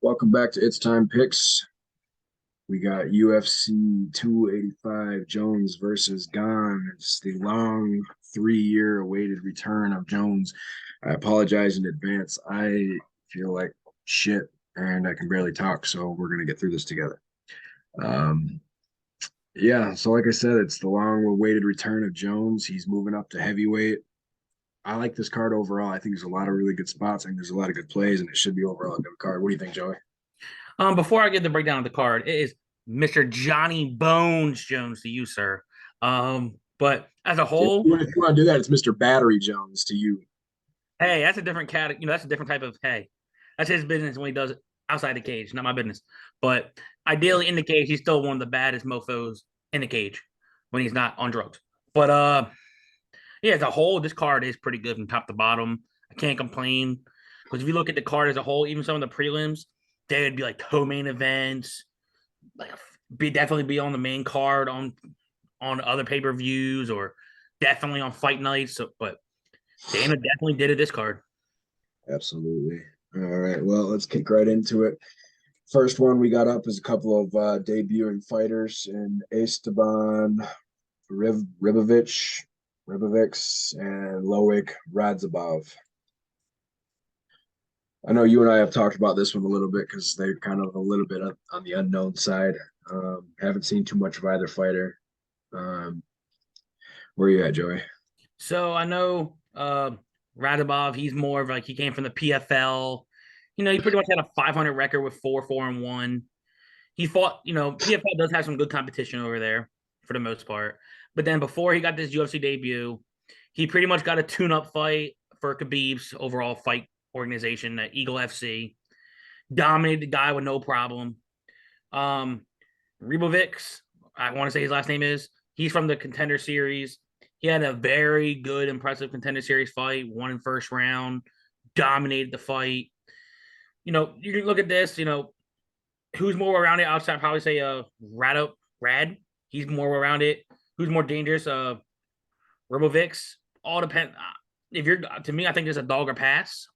Welcome back to It's Time Picks. We got UFC 285 Jones versus Gane. It's the long 3-year awaited return of Jones. I apologize in advance. I feel like shit and I can barely talk, so we're going to get through this together. Um, yeah, so like I said, it's the long awaited return of Jones. He's moving up to heavyweight. I like this card overall. I think there's a lot of really good spots. I think there's a lot of good plays, and it should be overall a good card. What do you think, Joey? Before I get the breakdown of the card, it is Mr. Johnny Bones Jones to you, sir. But as a If whole, you want to do that, it's Mr. Battery Jones to you. hey, that's a different category. That's a different type of hey. That's his business when he does it outside the cage, not my business. But ideally, in the cage, he's still one of the baddest mofo's in the cage when he's not on drugs. But yeah, as a whole, this card is pretty good from top to bottom. I can't complain because if you look at the card as a whole, even some of the prelims, they would be like co-main events, like definitely be on the main card on other pay-per-views or definitely on fight nights. So, but Dana definitely did it this card. Absolutely. All right. Well, let's kick right into it. First one we got up is a couple of debuting fighters in Esteban Ribovics, and Loic Radzhabov. I know you and I have talked about this one a little bit because they're kind of a little bit on the unknown side. Haven't seen too much of either fighter. Um, where are you at, Joey? So I know Radabov, he's more of like he came from the PFL. He pretty much had a 500 record with 4-4-1. He fought, PFL does have some good competition over there for the most part. But then before he got this UFC debut, he pretty much got a tune-up fight for Khabib's overall fight organization at Eagle FC. Dominated the guy with no problem. Um, Ribovics, I want to say his last name is. He's from the Contender Series. He had a very good, impressive Contender Series fight, won in first round, dominated the fight. You can look at this, who's more around it outside probably say Rad. He's more around it. Who's more dangerous? Ribovics. All depend. If you're to me, I think there's a dog or pass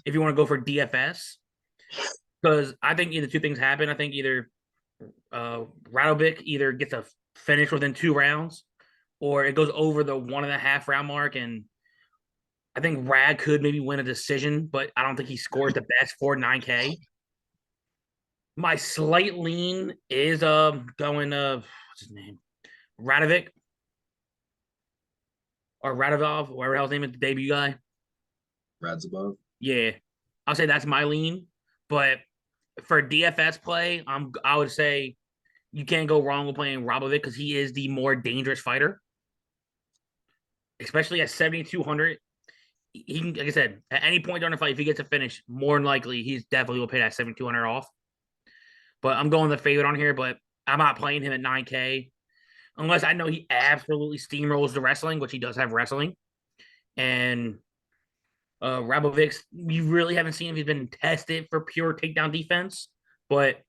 if you want to go for DFS. Because I think either two things happen. I think either Radovic either gets a finish within 2 rounds, or it goes over the 1.5 round mark. And I think Rad could maybe win a decision, but I don't think he scores the best for 9K. My slight lean is going what's his name? Radovic or Radovov, whatever his name is, the debut guy. Radzhabov. Yeah. I'll say that's my lean. But for DFS play, I would say you can't go wrong with playing Robovic because he is the more dangerous fighter, especially at 7,200. He can, like I said, at any point during the fight, if he gets a finish, more than likely he's definitely will pay that 7,200 off. But I'm going the favorite on here, but I'm not playing him at 9K unless I know he absolutely steamrolls the wrestling, which he does have wrestling. And Rabovic, we really haven't seen if he's been tested for pure takedown defense. But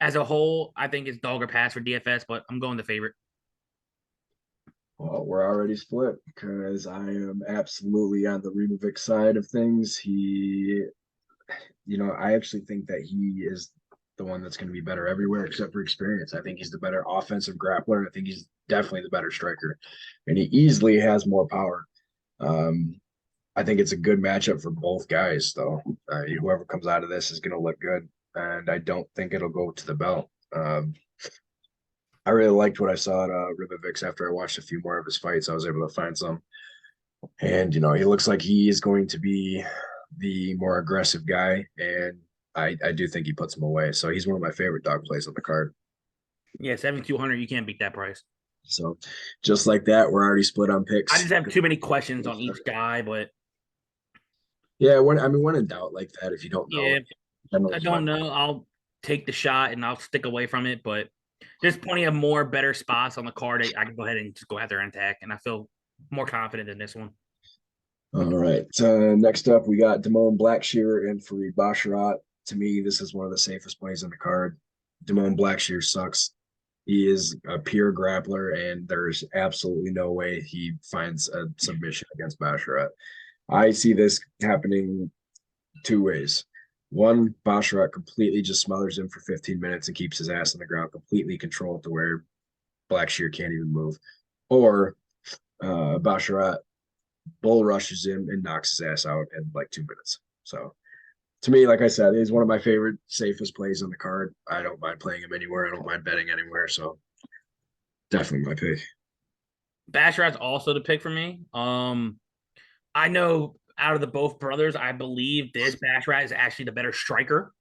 as a whole, I think it's dog or pass for DFS, but I'm going the favorite. Well, we're already split because I am absolutely on the Ribovic side of things. I actually think that he is the one that's going to be better everywhere except for experience. I think he's the better offensive grappler. I think he's definitely the better striker, and he easily has more power. Um, I think it's a good matchup for both guys, though. Whoever comes out of this is going to look good, and I don't think it'll go to the belt. I really liked what I saw at Ribovics after I watched a few more of his fights. I was able to find some, and he looks like he is going to be the more aggressive guy, and I do think he puts him away. So he's one of my favorite dog plays on the card. Yeah, 7,200, you can't beat that price. So just like that, we're already split on I picks. just have too many questions on each guy, but Yeah, when in doubt like that, if you don't know, yeah, I generally don't know. I'll take the shot and I'll stick away from it, but there's plenty of more better spots on the card. I can go ahead and just go out there and attack, and I feel more confident in this one. All right. Next up, we got Damone Blackshear and Fareed Basharat. To me, this is one of the safest plays on the card. Damone Blackshear sucks. He is a pure grappler, and there's absolutely no way he finds a submission against Basharat. I see this happening two ways. One, Basharat completely just smothers him for 15 minutes and keeps his ass on the ground, completely controlled to where Blackshear can't even move. Or Basharat bull rushes him and knocks his ass out in like 2 minutes. So to me, like I said, he's one of my favorite, safest plays on the card. I don't mind playing him anywhere. I don't mind betting anywhere. So definitely my pick. Basharat's also the pick for me. I know out of the both brothers, I believe this Basharat is actually the better striker.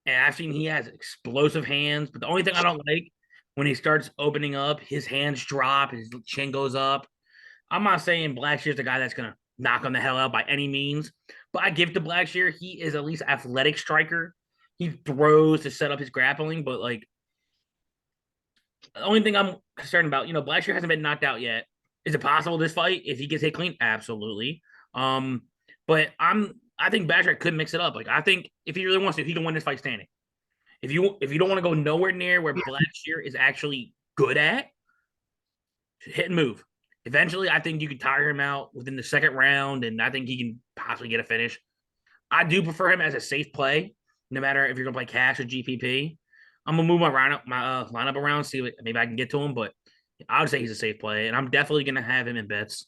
And I've seen he has explosive hands, but the only thing I don't like when he starts opening up, his hands drop, his chin goes up. I'm not saying Blackshear's the guy that's gonna knock him the hell out by any means, but I give to Blackshear, he is at least athletic striker. He throws to set up his grappling, but like the only thing I'm concerned about, Blackshear hasn't been knocked out yet. Is it possible this fight if he gets hit clean? Absolutely. Um, but I think Basharat could mix it up. Like I think if he really wants to, he can win this fight standing. If you don't want to go nowhere near where Blackshear is actually good at, hit and move. Eventually, I think you can tire him out within the second round, and I think he can possibly get a finish. I do prefer him as a safe play, no matter if you're gonna play cash or GPP. I'm gonna move my lineup around, see what maybe I can get to him, but I would say he's a safe play, and I'm definitely gonna have him in bets.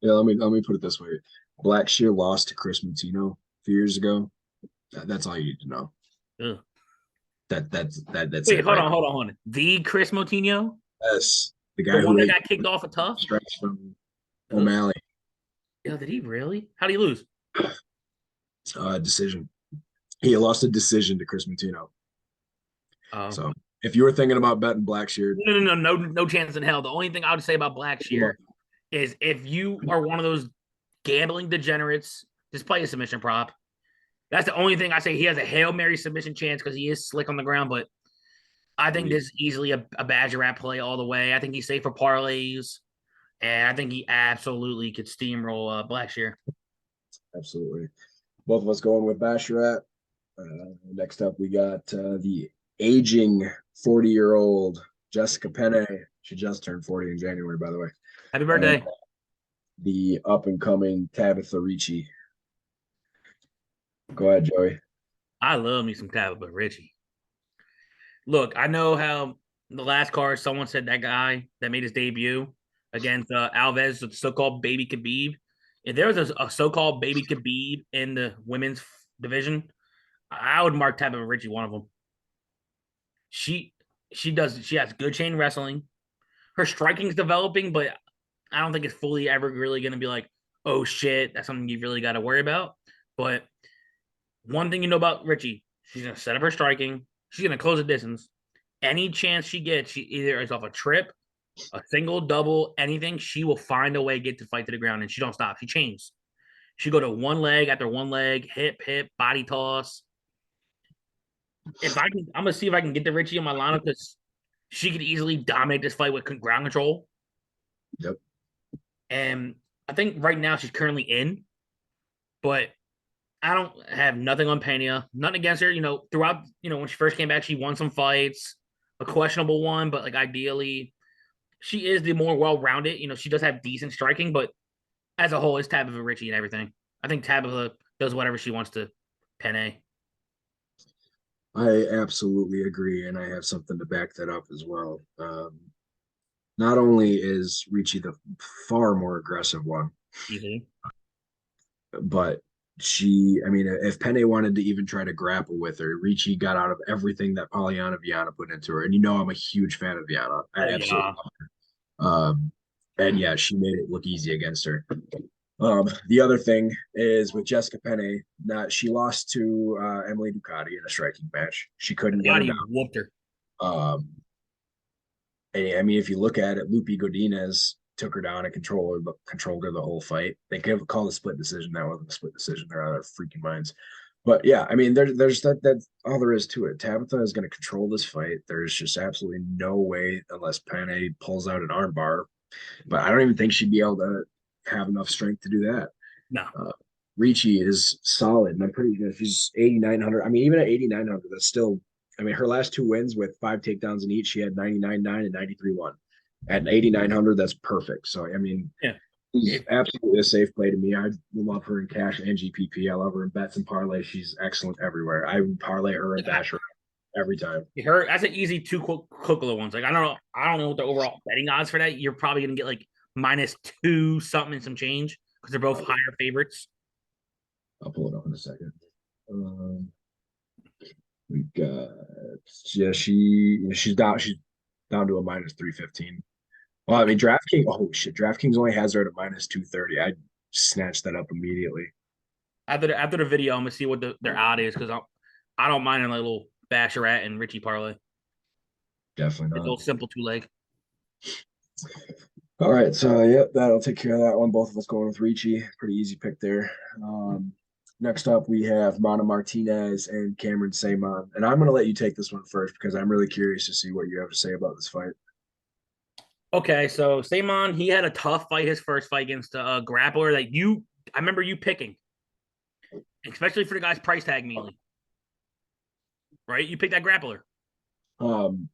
Yeah, let me put it this way. Blackshear lost to Chris Mantino a few years ago. That's all you need to know. Ugh. That's Wait, it, hold right? on, hold on, hold on. The Chris Moutinho, Yes, the the guy one who that ate got kicked off a tough. strikes from Ugh. O'Malley. Yo, did he really? How did he lose? Decision. He lost a decision to Chris Mantino. Oh, So if you were thinking about betting Blackshear, no chance in hell. The only thing I would say about Blackshear is if you are one of those gambling degenerates, just play a submission prop. That's the only thing I say. He has a Hail Mary submission chance because he is slick on the ground, but I think this is easily a Badger Rat play all the way. I think he's safe for parlays, and I think he absolutely could steamroll Blackshear. absolutely. Both of us going with Basharat. Next up, we got the aging 40-year-old Jessica Penne. She just turned 40 in January, by the way. Happy And birthday. the up and coming Tabitha Ricci. Go ahead, Joey. I love me some Tabitha Richie. Look, I know how the last card someone said that guy that made his debut against Alves, the so-called baby Khabib. If there was a so-called baby Khabib in the women's division, I would mark Tabitha Richie one of them. She she has good chain wrestling. Her striking's developing, but I don't think it's fully ever really going to be like, oh shit, that's something you really got to worry about. But one thing you know about Richie, she's going to set up her striking. She's going to close the distance. Any chance she gets, she either is off a trip, a single, double, anything, she will find a way to get to fight to the ground, and she don't stop. She chains. She go to one leg after one leg, hip, body toss. If I can, I'm gonna see if I can get the Richie in my lineup because she could easily dominate this fight with ground control. Yep. And I think right now she's currently in, but I don't have nothing on Pena, nothing against her. Throughout, when she first came back, she won some fights, a questionable one, but like ideally, she is the more well-rounded. She does have decent striking, but as a whole, it's Tabitha Richie and everything. I think Tabitha does whatever she wants to Penne. I absolutely agree, and I have something to back that up as well. Not only is Ricci the far more aggressive one, Easily. but I mean, if Penne wanted to even try to grapple with her, Ricci got out of everything that Polyana Viana put into her. And I'm a huge fan of Viana. I Oh absolutely yeah. love her. And yeah, she made it look easy against her. The other thing is with Jessica Penne, she lost to Emily Ducati in a striking match. She couldn't get her Body down. whooped her. Um, and, I mean, if you look at it, Lupi Godinez took her down and controlled her the whole fight. They could have called a split decision. That wasn't a split decision. They're out of their freaking minds. But yeah, I mean, there's that's all there is to it. Tabitha is going to control this fight. There's just absolutely no way unless Penne pulls out an armbar. But I don't even think she'd be able to have enough strength to do that. No. Ricci is solid, and I'm pretty sure she's 8,900. I mean, even at 8,900, that's still. I mean, her last two wins with 5 takedowns in each, she had 99.9 and 93.1. At 8,900, that's perfect. So I mean, Yeah. She's If absolutely a safe play to me. I love her in cash and GPP. I love her in bets and parlay. She's excellent everywhere. I would parlay her and bash her every time. her, that's an easy two Cookler ones. Like I don't know what the overall betting odds for that. You're probably gonna get like -2 something and some change because they're both higher favorites. I'll pull it up in a second. We got yeah, she's down to a -315. Well, I mean, DraftKings. Oh shit, DraftKings only has her at a -230. I snatched that up immediately. After the video, I'm gonna see what their odd is because I don't mind a little Basharat and Richie parlay. Definitely It's a not. little simple two leg. All right, so yep, that'll take care of that one. Both of us going with Ricci. Pretty easy pick there. Next up, we have Mana Martinez and Cameron Saymon. And I'm going to let you take this one first because I'm really curious to see what you have to say about this fight. Okay, so Samon, he had a tough fight his first fight against a grappler that I remember you picking, especially for the guy's price tag mainly. Right? You picked that grappler. Um,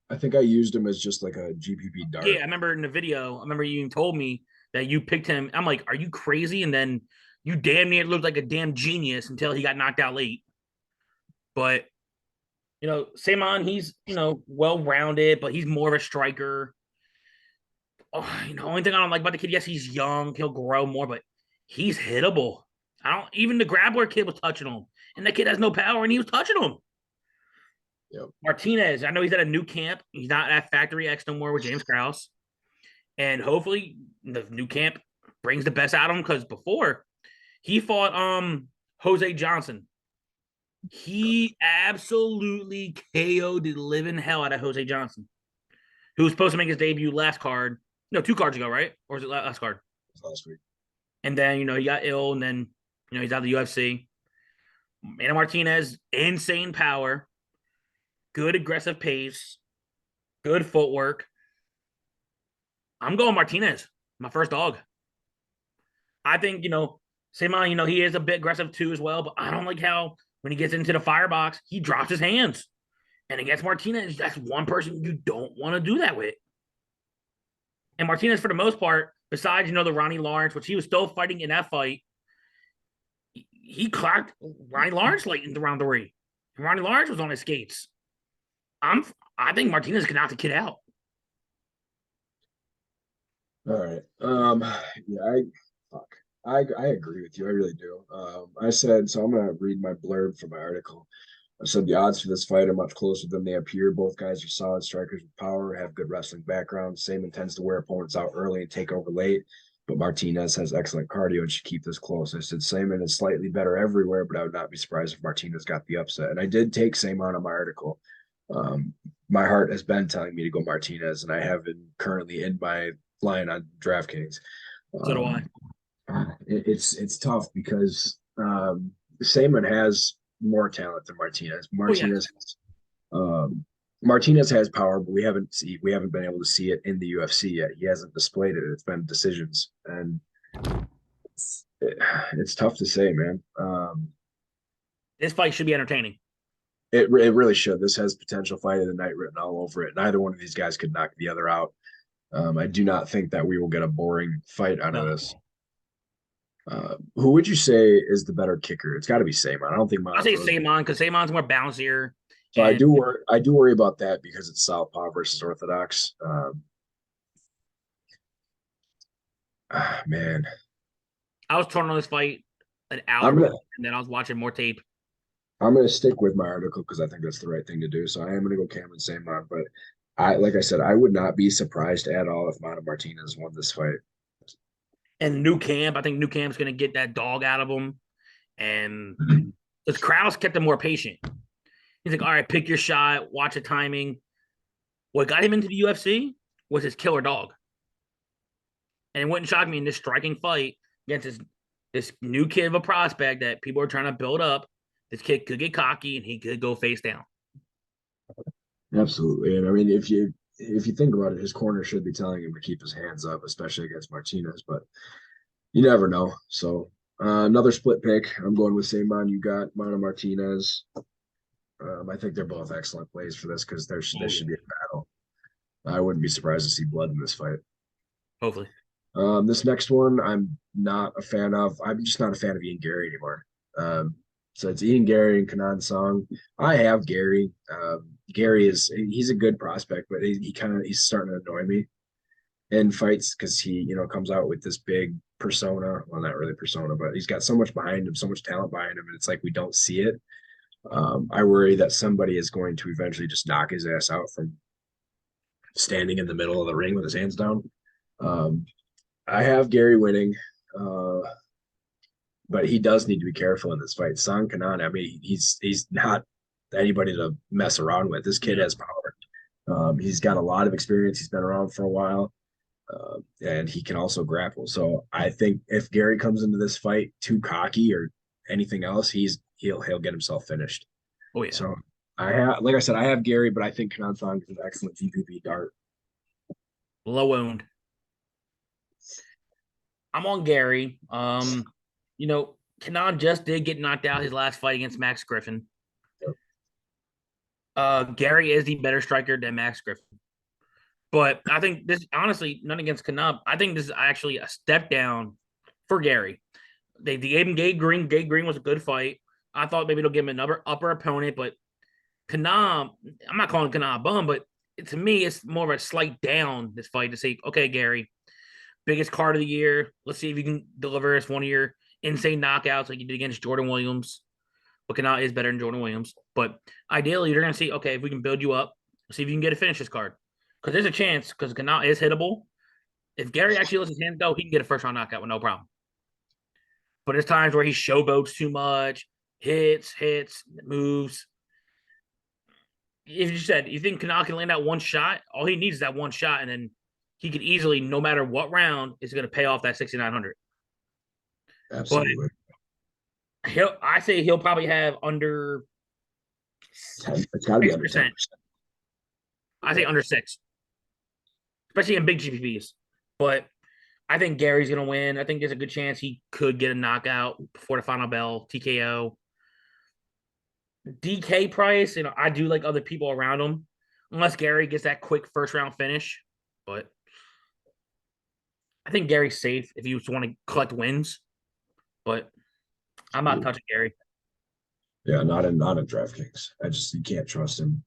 I think I used him as just like a GPP Yeah, dart. I remember in the video, I remember you even told me that you picked him. I'm like, are you crazy? And then you damn near looked like a damn genius until he got knocked out late. But Samon, he's well rounded, but he's more of a striker. Only thing I don't like about the kid, yes, he's young, he'll grow more, but he's hittable. I don't even the grappler kid was touching him, and that kid has no power, and he was touching him. Yep. Martinez, I know he's at a new camp. He's not at Factory X no more with James Krause, and hopefully the new camp brings the best out of him because before he fought Jose Johnson, he absolutely KO'd the living hell out of Jose Johnson, who was supposed to make his debut last card. No, 2 cards ago, right? Or was it last card? Last week. And then, he got ill, and then, he's out of the UFC. Mana Martinez, insane power, good aggressive pace, good footwork. I'm going Martinez, my first dog. I think, Simon, he is a bit aggressive too as well, but I don't like how when he gets into the firebox, he drops his hands. And against Martinez, that's one person you don't want to do that with. And Martinez, for the most part, besides, the Ronnie Lawrence, which he was still fighting in that fight, he clocked Ronnie Lawrence late in the round 3. And Ronnie Lawrence was on his skates. I think Martinez can knock the kid out. All right. Yeah, I agree with you. I really do. I said so. I'm gonna read my blurb from my article. I said the odds for this fight are much closer than they appear. Both guys are solid strikers with power, have good wrestling backgrounds. Saman tends to wear opponents out early and take over late, but Martinez has excellent cardio and should keep this close. I said Saman is slightly better everywhere, but I would not be surprised if Martinez got the upset. And I did take Saman on my article. My heart has been telling me to go Martinez, and I have been currently in my line on DraftKings. So do I. It's tough because Saman has more talent than Martinez. Oh yeah. Martinez has power, but we haven't been able to see it in the UFC yet. He hasn't displayed it. It's been decisions, and it's tough to say, man. This fight should be entertaining. It really should. This has potential fight of the night written all over it. Neither one of these guys could knock the other out. I do not think that we will get a boring fight out of this. Who would you say is the better kicker? It's got to be Samon. I don't think I'll say Samon because Samon's more bouncier. So I do worry about that because it's Southpaw versus Orthodox. Man, I was torn on this fight an hour and then I was watching more tape. I'm gonna stick with my article because I think that's the right thing to do. So I am gonna go Cameron Samon, but like I said, I would not be surprised at all if Mana Martinez won this fight. And New Camp, I think New Camp's gonna get that dog out of him, and because Krause kept him more patient. He's like, all right, pick your shot, watch the timing. What got him into the UFC was his killer dog. And it wouldn't shock me in this striking fight against this new kid of a prospect that people are trying to build up. This kid could get cocky and he could go face down. Absolutely. And I mean, if you think about it, his corner should be telling him to keep his hands up, especially against Martinez, but you never know. So another split pick. I'm going with Saman. You got Mana Martinez. I think they're both excellent plays for this because this should be a battle. I wouldn't be surprised to see blood in this fight. Hopefully. This next one, I'm not a fan of. I'm just not a fan of Ian Gary anymore. So it's Ian Gary and Kanan Song. I have Gary. Gary he's a good prospect, but he's starting to annoy me in fights because he comes out with this big persona. Well, not really persona, but he's got so much behind him, so much talent behind him, and it's like we don't see it. I worry that somebody is going to eventually just knock his ass out from standing in the middle of the ring with his hands down. Um, I have Gary winning, uh, but he does need to be careful in this fight. Song Kanan, I mean, he's not anybody to mess around with. This kid Yeah. has power. He's got a lot of experience. He's been around for a while, and he can also grapple. So I think if Gary comes into this fight too cocky or anything else, he'll get himself finished. Oh yeah. So like I said, I have Gary, but I think Kanan Song is an excellent GPP dart. Low owned. I'm on Gary. Kanan just did get knocked out his last fight against Max Griffin. Gary is the better striker than Max Griffin. But I think this, honestly, none against Kanan. I think this is actually a step down for Gary. They gave him Gabe Green. Gabe Green was a good fight. I thought maybe they'll give him another upper opponent, but Kanan, I'm not calling Kanan a bum, but to me, it's more of a slight down this fight to say, okay, Gary, biggest card of the year. Let's see if you can deliver us one of your insane knockouts like you did against Jordan Williams. But Kanata is better than Jordan Williams. But ideally, you're going to see, okay, if we can build you up, see if you can get a finishes card. Because there's a chance, because Kanata is hittable. If Gary actually lets his hands go, he can get a first round knockout with no problem. But there's times where he showboats too much, hits, moves. If you said you think Kanata can land that one shot, all he needs is that one shot, and then he could easily, no matter what round, is going to pay off that 6,900. But Absolutely. I say he'll probably have under 10. It's got to be under 10%. 6%. I say under 6, especially in big GPPs. But I think Gary's going to win. I think there's a good chance he could get a knockout before the final bell, TKO. DK price, I do like other people around him, unless Gary gets that quick first round finish. But I think Gary's safe if you just want to collect wins. But I'm not touching Gary. Yeah, not in DraftKings. You can't trust him.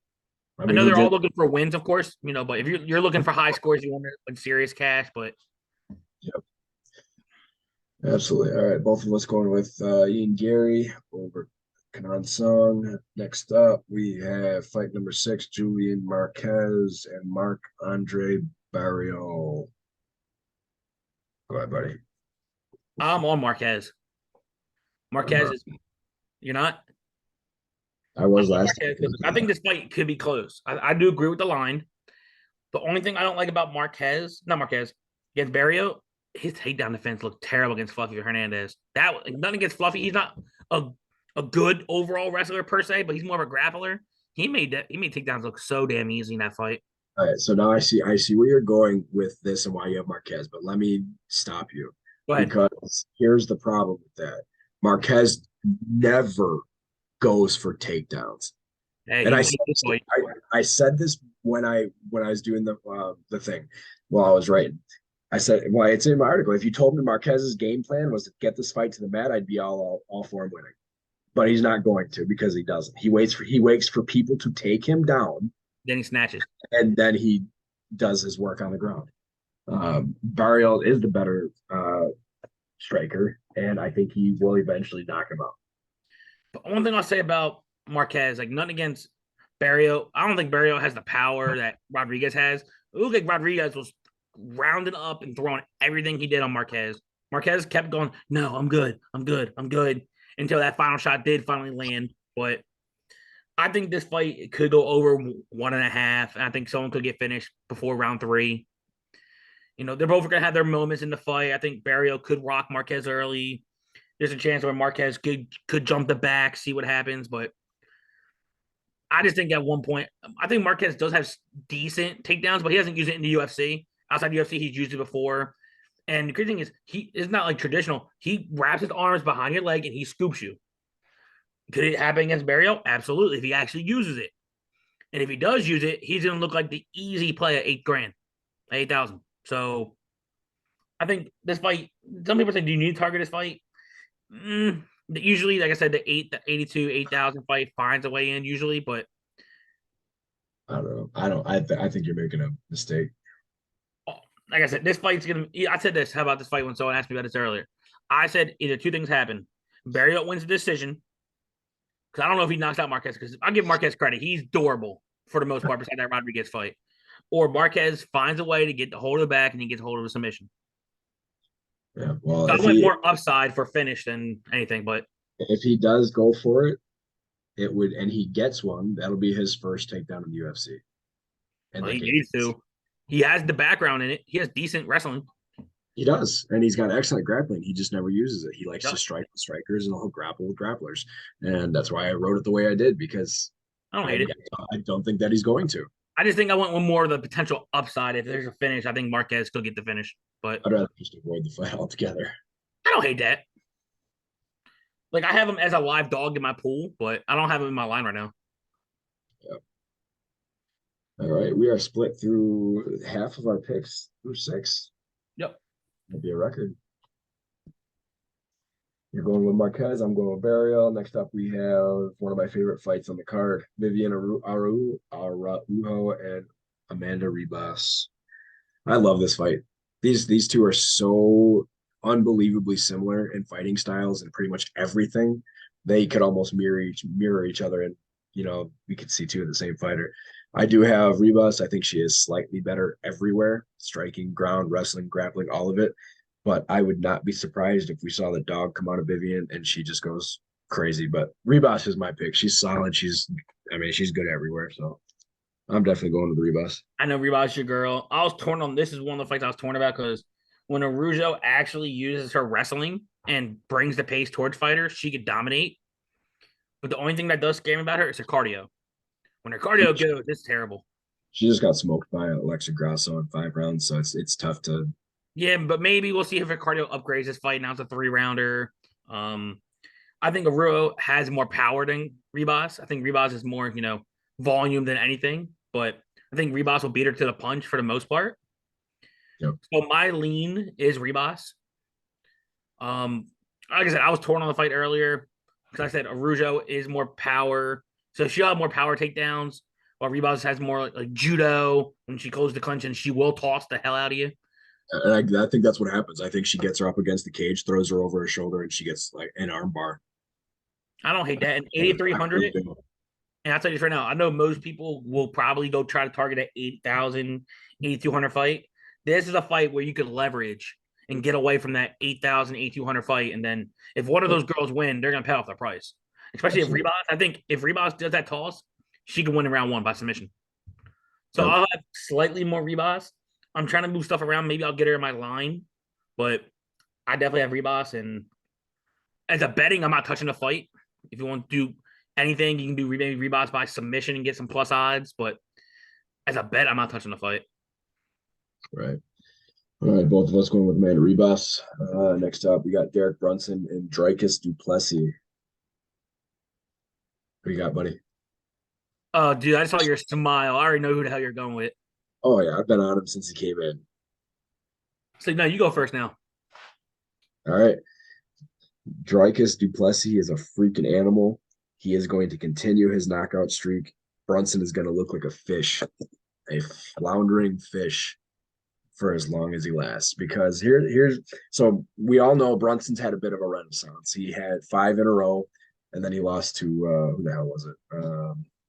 I know they're all looking for wins, of course, but if you're looking for high scores, you want to win serious cash. But yep, absolutely. All right, both of us going with Ian Gary over Kanan Song. Next up, we have fight number 6: Julian Marquez and Marc-Andre Barriault. Go ahead, buddy. I'm on Marquez. Marquez is. You're not. I was last. I think this fight could be close. I do agree with the line. The only thing I don't like about against Barriault, his takedown defense looked terrible against Fluffy Hernandez. Nothing against Fluffy. He's not a good overall wrestler per se, but he's more of a grappler. He made takedowns look so damn easy in that fight. All right, so now I see where you're going with this and why you have Marquez, but let me stop you. Go ahead. Because here's the problem with that. Marquez never goes for takedowns. Hey, and I said this when I was doing the thing while I was writing. I said, well, it's in my article. If you told me Marquez's game plan was to get this fight to the mat, I'd be all for him winning. But he's not going to, because he doesn't. He waits for people to take him down. Then he snatches. And then he does his work on the ground. Barriault is the better striker, and I think he will eventually knock him out. But one thing I'll say about Marquez, like nothing against Barriault. I don't think Barriault has the power that Rodriguez has. It looked like Rodriguez was rounding up and throwing everything he did on Marquez. Marquez kept going, no, I'm good, until that final shot did finally land. But I think this fight could go over 1.5, and I think someone could get finished before round 3. They're both going to have their moments in the fight. I think Barriault could rock Marquez early. There's a chance where Marquez could jump the back, see what happens. But I just think at one point, I think Marquez does have decent takedowns, but he hasn't used it in the UFC. Outside the UFC, he's used it before. And the crazy thing is, it's not like traditional. He wraps his arms behind your leg and he scoops you. Could it happen against Barriault? Absolutely, if he actually uses it. And if he does use it, he's going to look like the easy play at $8,000. So I think this fight. Some people say, "Do you need to target this fight?" Usually, like I said, the 82, 8,000 fight finds a way in usually, but I don't know. I don't. I think you're making a mistake. oh, like I said, this fight's gonna. I said this. How about this fight when someone asked me about this earlier? I said either two things happen: Barrios wins the decision because I don't know if he knocks out Marquez because I'll give Marquez credit. He's durable for the most part, besides that Rodriguez fight. Or Marquez finds a way to get the hold of the back and he gets hold of a submission. Yeah. Well, So I went more upside for finish than anything, but if he does go for it, it would, and he gets one. That'll be his first takedown in the UFC. And well, he like needs to. He has the background in it. He has decent wrestling. he does, and he's got excellent grappling. He just never uses it. He likes to Yep. strike with strikers and he'll grapple with grapplers, and that's why I wrote it the way I did because I don't I hate it. I don't think that he's going to. I just think I went with more of the potential upside. If there's a finish, I think Marquez could get the finish, but I'd rather just avoid the fight altogether. I don't hate that. Like I have him as a live dog in my pool, but I don't have him in my line right now. Yeah. All right, we are split through half of our picks through six. Yep. That'd be a record. You're going with Marquez. I'm going with Barrios. Next up, we have one of my favorite fights on the card: Vivian Araujo and Amanda Ribas. I love this fight. These two are so unbelievably similar in fighting styles and pretty much everything. They could almost mirror each other, and we could see two of the same fighter. I do have Ribas. I think she is slightly better everywhere: striking, ground, wrestling, grappling, all of it. But I would not be surprised if we saw the dog come out of Vivian and she just goes crazy. But Ribas is my pick. She's solid. I mean, she's good everywhere. So I'm definitely going with Ribas. I know Reebok's your girl. I was torn on this. Is one of the fights I was torn about because when Arujo actually uses her wrestling and brings the pace towards fighters, she could dominate. But the only thing that does scare me about her is her cardio. When her cardio goes, it's terrible. She just got smoked by Alexa Grasso in 5 rounds, so it's tough to. Yeah, but maybe we'll see if her cardio upgrades this fight. Now it's a 3-rounder. I think Arujo has more power than Rebos. I think Rebos is more, volume than anything. But I think Rebos will beat her to the punch for the most part. Yep. So my lean is Rebos. Like I said, I was torn on the fight earlier because I said Arujo is more power. So she'll have more power takedowns, while Rebos has more like judo when she goes to clinch and she will toss the hell out of you. And I think that's what happens. I think she gets her up against the cage, throws her over her shoulder, and she gets like an arm bar. I don't hate that. And 8,300, and I'll tell you this right now, I know most people will probably go try to target an 8,000, 8,200 fight. This is a fight where you could leverage and get away from that 8,000, 8,200 fight. And then if one of those girls win, they're going to pay off their price. Especially if Rebos, I think if Rebos does that toss, she can win in round one by submission. So Yep. I'll have slightly more Rebos. I'm trying to move stuff around. Maybe I'll get her in my line, but I definitely have Rebos. And as a betting, I'm not touching the fight. If you want to do anything, you can do maybe Rebos by submission and get some plus odds. But as a bet, I'm not touching the fight. Right. All right, both of us going with Amanda Ribas. Next up, we got Derek Brunson and Dricus du Plessis. What you got, buddy? Oh, dude, I saw your smile. I already know who the hell you're going with. Oh yeah, I've been on him since he came in. So no, you go first now. All right. Dricus du Plessis is a freaking animal. He is going to continue his knockout streak. Brunson is going to look like a fish, a floundering fish for as long as he lasts. Because here's so we all know Brunson's had a bit of a renaissance. He had 5 in a row, and then he lost to who the hell was it?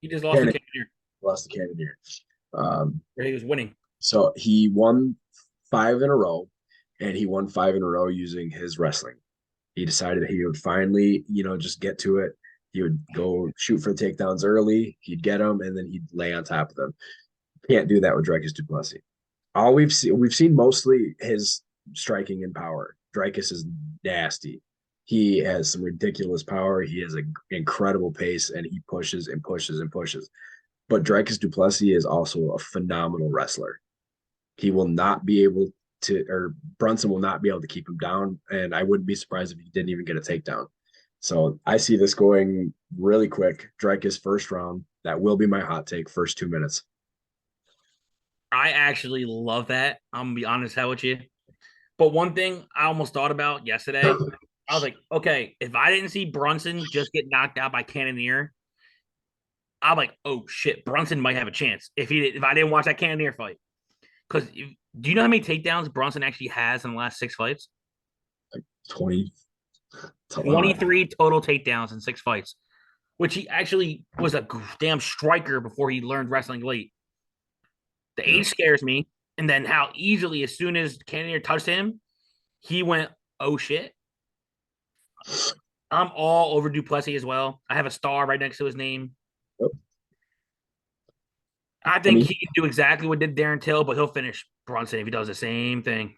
He just lost the Cannon, Cannoneer. lost to Cannoneer. Where he was winning. So he won 5 in a row, and he won 5 in a row using his wrestling. He decided he would finally, just get to it. He would go shoot for the takedowns early. He'd get them, and then he'd lay on top of them. Can't do that with Dricus du Plessis. All we've seen mostly his striking and power. Dricus is nasty. He has some ridiculous power. He has an incredible pace, and he pushes and pushes and pushes. But Dricus du Plessis is also a phenomenal wrestler. He will not be able to, or Brunson will not be able to keep him down. And I wouldn't be surprised if he didn't even get a takedown. So I see this going really quick. Dricus first round. That will be my hot take, first 2 minutes. I actually love that. I'm gonna be honest how with you. But one thing I almost thought about yesterday, I was like, okay, if I didn't see Brunson just get knocked out by Cannonier, I'm like, oh shit, Brunson might have a chance if I didn't watch that Cannonier fight. Because do you know how many takedowns Brunson actually has in the last 6 fights? 20. It's a lot. 23 total takedowns in 6 fights, which he actually was a damn striker before he learned wrestling late. The Yeah. age scares me. And then how easily, as soon as Cannonier touched him, he went, oh shit. I'm all over Duplessis as well. I have a star right next to his name. Yep. I I think mean, he can do exactly what did Darren Till, but he'll finish Brunson if he does the same thing.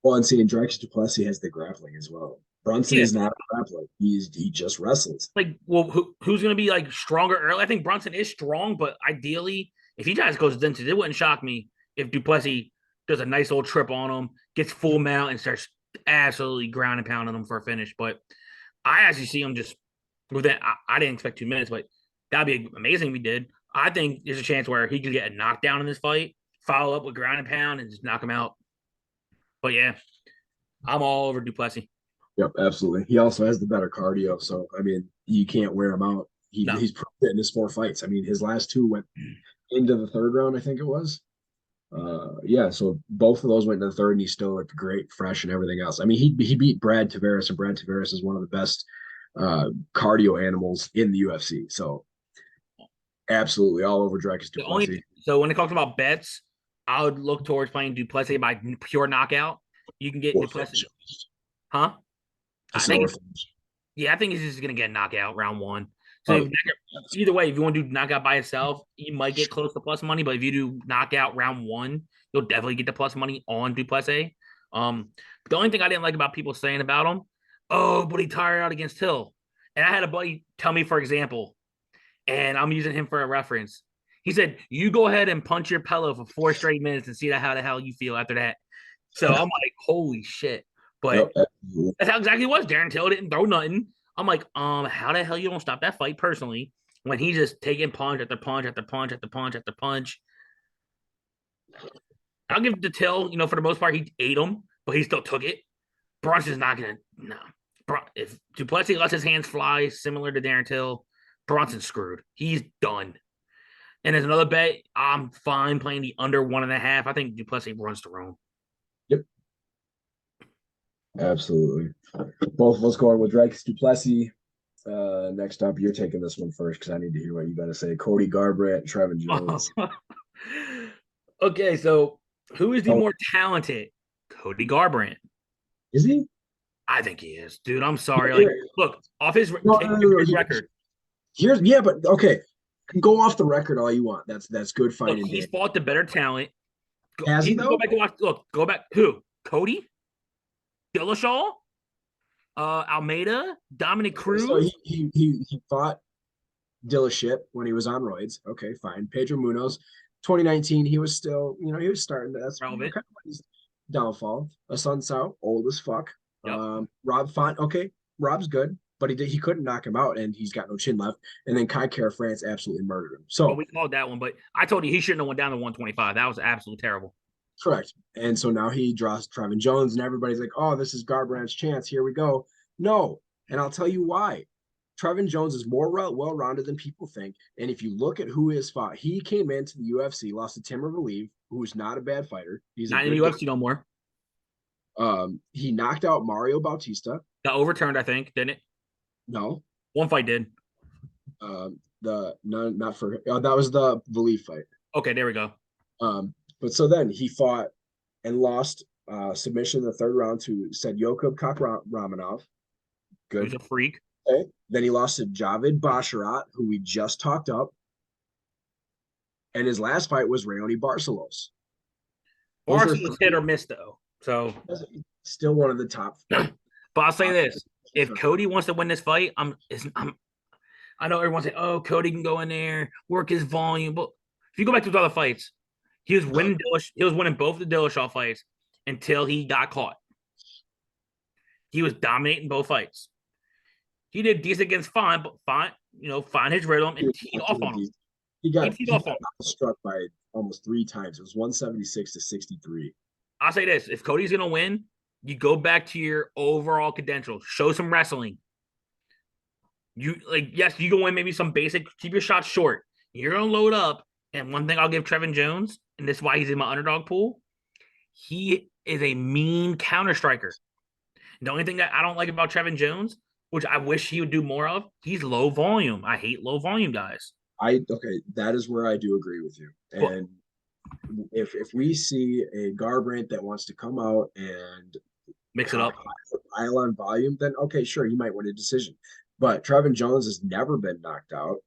well, and seeing Drex Duplessis has the grappling as well. Brunson Yeah, is not a grappler. He just wrestles. like, well, who's going to be like stronger early? I think Brunson is strong, but ideally, if he just goes into it wouldn't shock me if Duplessis does a nice little trip on him, gets full mount, and starts absolutely ground and pounding him for a finish. But I actually see him just with that. I didn't expect 2 minutes, but that'd be amazing if he did. I think there's a chance where he could get a knockdown in this fight, follow up with ground and pound, and just knock him out. But yeah, I'm all over Duplessis. Yep, absolutely. He also has the better cardio, so I mean, you can't wear him out. No, He's proved it in his 4 fights. I mean, his last two went into the third round, I think it was. Yeah, so both of those went into the third, and he still looked great, fresh, and everything else. I mean, he beat Brad Tavares, and Brad Tavares is one of the best cardio animals in the UFC. So absolutely all over Dricus the only Duplessis. so when it talks about bets, I would look towards playing Duplessis by pure knockout. You can get Or Duplessis, finish. huh? I I said think or it's, finish. yeah, I think he's just gonna get knockout round one. So Probably. either way, if you want to do knockout by itself, you might get close to plus money. But if you do knockout round one, you'll definitely get the plus money on Duplessis. Um, the only thing I didn't like about people saying about him, oh, but he tired out against Hill. And I had a buddy tell me, for example, and I'm using him for a reference. He said, "You go ahead and punch your pillow for 4 straight minutes and see how the hell you feel after that." So I'm like, "Holy shit!" Yep, But absolutely. that's how exactly it was. Darren Till didn't throw nothing. I'm like, how the hell you don't stop that fight personally when he's just taking punch after punch after punch after punch after punch? I'll give it to Till. For the most part, he ate him, but he still took it. Brunson's not gonna no. If Duplessis lets his hands fly, similar to Darren Till, Brunson's screwed. He's done. And as another bet, I'm fine playing the under 1.5. I think Duplessis runs to Rome. Yep, absolutely. Both of us going with Dricus Duplessis. Next up, you're taking this one first because I need to hear what you got to say. Cody Garbrandt, Trevin Jones. Okay, so who is the Oh, more talented? Cody Garbrandt. is he? I think he is, dude. I'm sorry. Like, Here, look, off his no, no, no, no. record, Here's yeah, but okay. Go off the record all you want. That's good, fine, look, and he's dandy. fought the better talent. Has he You can go though? back and watch. Look, go back. Who? Cody, Dillashaw, Almeida, Dominic So Cruz. he fought Dillashaw when he was on roids. Okay, fine. Pedro Munoz, 2019, he was still, he was starting to, that's Relevant. kind of his downfall. A Sun Sao, old as fuck. Yep. Rob Font, okay, Rob's good, but he couldn't knock him out, and he's got no chin left. And then Kai Kara France absolutely murdered him. Well, So we called that one, but I told you he shouldn't have went down to 125. That was absolutely terrible. correct. And so now he draws Trevin Jones, and everybody's like, oh, this is Garbrandt's chance. Here we go. No. And I'll tell you why. Trevin Jones is more well-rounded than people think. And if you look at who he has fought, he came into the UFC, lost to Timur Valiev, who's not a bad fighter. He's a Not in the good UFC no more. guy. He knocked out Mario Bautista. Got overturned, I think, didn't it? No. One fight did. The no, not for that was the Valiev fight. Okay, there we go. But so then he fought and lost submission in the third round to said Yokub Ramanov. He was Good. a freak. Okay. Then he lost to Javid Basharat, who we just talked up. And his last fight was Raoni Barcelos. Barca was hit or miss though. So Still one of the top. but I'll say this. If Cody wants to win this fight, I know everyone's saying, oh, Cody can go in there, work his volume. But if you go back to his other fights, he was winning both the Dillashaw fights until he got caught. He was dominating both fights. He did decent against Fine, but Fine his rhythm and teed off on him. He got off on him. struck by almost 3 times. It was 176 to 63. I'll say this: if Cody's gonna win, You go back to your overall credentials, show some wrestling. You like, yes, you can win maybe some basic, keep your shots short. You're gonna load up. And one thing I'll give Trevin Jones, and this is why he's in my underdog pool, he is a mean counter striker. The only thing that I don't like about Trevin Jones, which I wish he would do more of, he's low volume. I hate low volume guys. Okay, that is where I do agree with you. But And if we see a Garbrandt that wants to come out and mix it up. pile on volume, then okay, sure, he might win a decision. But Trevin Jones has never been knocked out,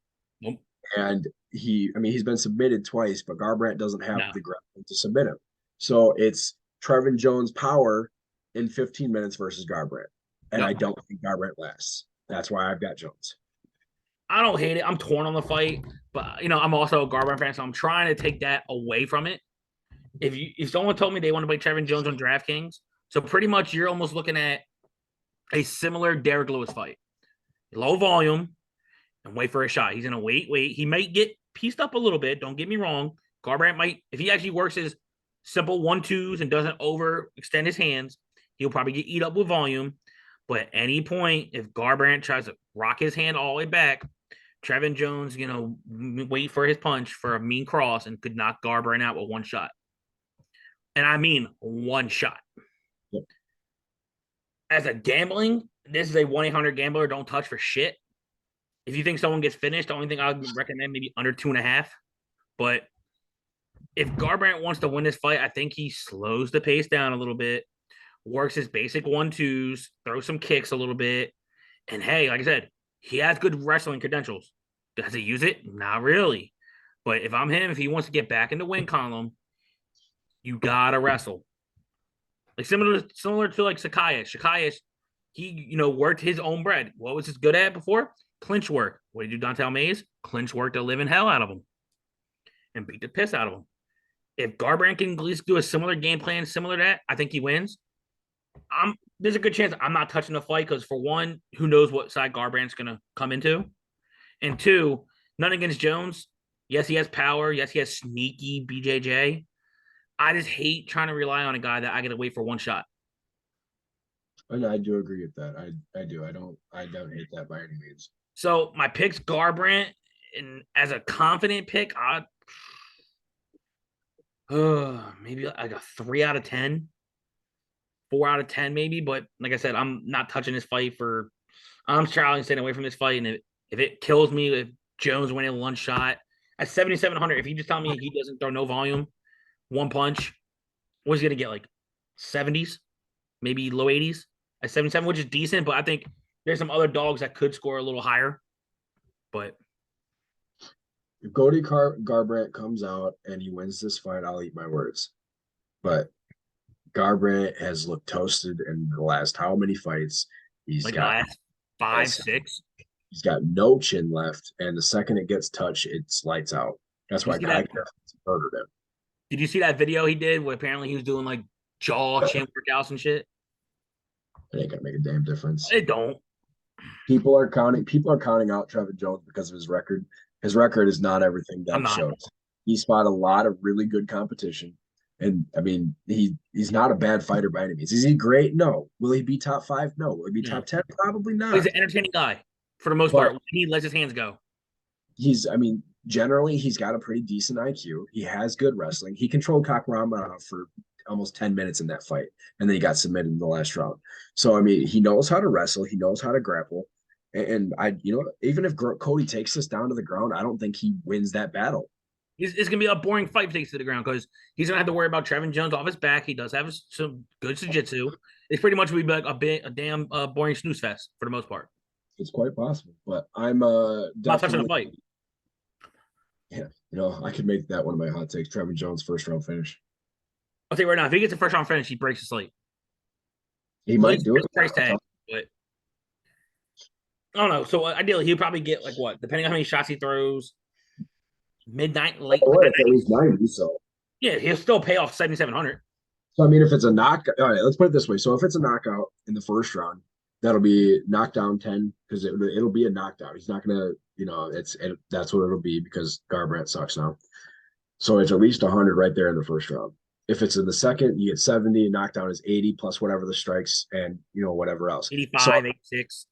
Nope. and he's been submitted twice, but Garbrandt doesn't have No. the ground to submit him. So it's Trevin Jones power in 15 minutes versus Garbrandt, and Yep. I don't think Garbrandt lasts. That's why I've got Jones. I don't hate it. I'm torn on the fight, but I'm also a Garbrandt fan, so I'm trying to take that away from it. If someone told me they want to play Trevin Jones on DraftKings, so pretty much you're almost looking at a similar Derek Lewis fight, low volume, and wait for a shot. He's gonna wait. He might get pieced up a little bit. Don't get me wrong. Garbrandt might, if he actually works his simple 1-2s and doesn't overextend his hands, he'll probably get eat up with volume. But at any point, if Garbrandt tries to rock his hand all the way back, Trevin Jones, wait for his punch for a mean cross and could knock Garbrandt out with one shot. And I mean one shot. Yep. As a gambling, this is a 1-800 gambler. Don't touch for shit. If you think someone gets finished, the only thing I would recommend maybe under 2.5. But if Garbrandt wants to win this fight, I think he slows the pace down a little bit, works his basic 1-2s, throws some kicks a little bit. And hey, like I said, he has good wrestling credentials. Does he use it? Not really. But if I'm him, if he wants to get back in the win column, you gotta wrestle. Like similar to like Sakai. He worked his own bread. What was he good at before? Clinch work. What did you do, Dante Mays? Clinch work the living hell out of him and beat the piss out of him. If Garbrandt can at least do a similar game plan, similar to that, I think he wins. There's a good chance I'm not touching the fight because, for one, who knows what side Garbrandt's going to come into, and two, none against Jones. Yes, he has power. Yes, he has sneaky BJJ. I just hate trying to rely on a guy that I got to wait for one shot. And I do agree with that. I do. I don't hate that by any means. So my pick's Garbrandt, and as a confident pick, maybe like a 3 out of 10, 4 out of 10, maybe. But like I said, I'm not touching this fight I'm trying to stay away from this fight. And if it kills me, if Jones winning one shot at 7,700, if you just tell me he doesn't throw no volume, one punch, what's he gonna get, like 70s, maybe low 80s at 77, which is decent. But I think there's some other dogs that could score a little higher. But if Garbrandt comes out and he wins this fight, I'll eat my words. But Garbrandt has looked toasted in the last how many fights? He's like got last 5, 6. He's got no chin left, and the second it gets touched, it's lights out. That's why Geiger murdered him. Did you see that video he did where apparently he was doing like jaw chin workouts and shit? It ain't gonna make a damn difference. It don't. People are counting out Trevin Jones because of his record. His record is not everything that shows. He's fought a lot of really good competition. And I mean, he's not a bad fighter by any means. Is he great? No. Will he be top 5? No. Will he be top 10? Probably not. He's an entertaining guy for the most part. He lets his hands go. Generally, he's got a pretty decent IQ. He has good wrestling. He controlled Kakrama for almost 10 minutes in that fight, and then he got submitted in the last round. So, I mean, he knows how to wrestle. He knows how to grapple. And even if Cody takes this down to the ground, I don't think he wins that battle. It's going to be a boring fight if he takes to the ground because he's going to have to worry about Trevin Jones off his back. He does have some good jiu-jitsu. It's pretty much be like a damn boring snooze fest for the most part. It's quite possible, but I'm not touching the fight. Yeah, I could make that one of my hot takes. Trevin Jones first round finish. I'll tell you right now, if he gets a first round finish, he breaks the slate. He might do it. Price tag, but I don't know. So ideally, he'll probably get like what, depending on how many shots he throws, midnight, late. At least 90. So yeah, he'll still pay off 7,700. So I mean, if it's a knockout, all right, let's put it this way. So if it's a knockout in the first round, that'll be knockdown 10 because it'll be a knockdown. He's not gonna, that's what it'll be because Garbrandt sucks now. So it's at least 100 right there in the first round. If it's in the second, you get 70, and knockdown is 80 plus whatever the strikes and whatever else. 85, 86.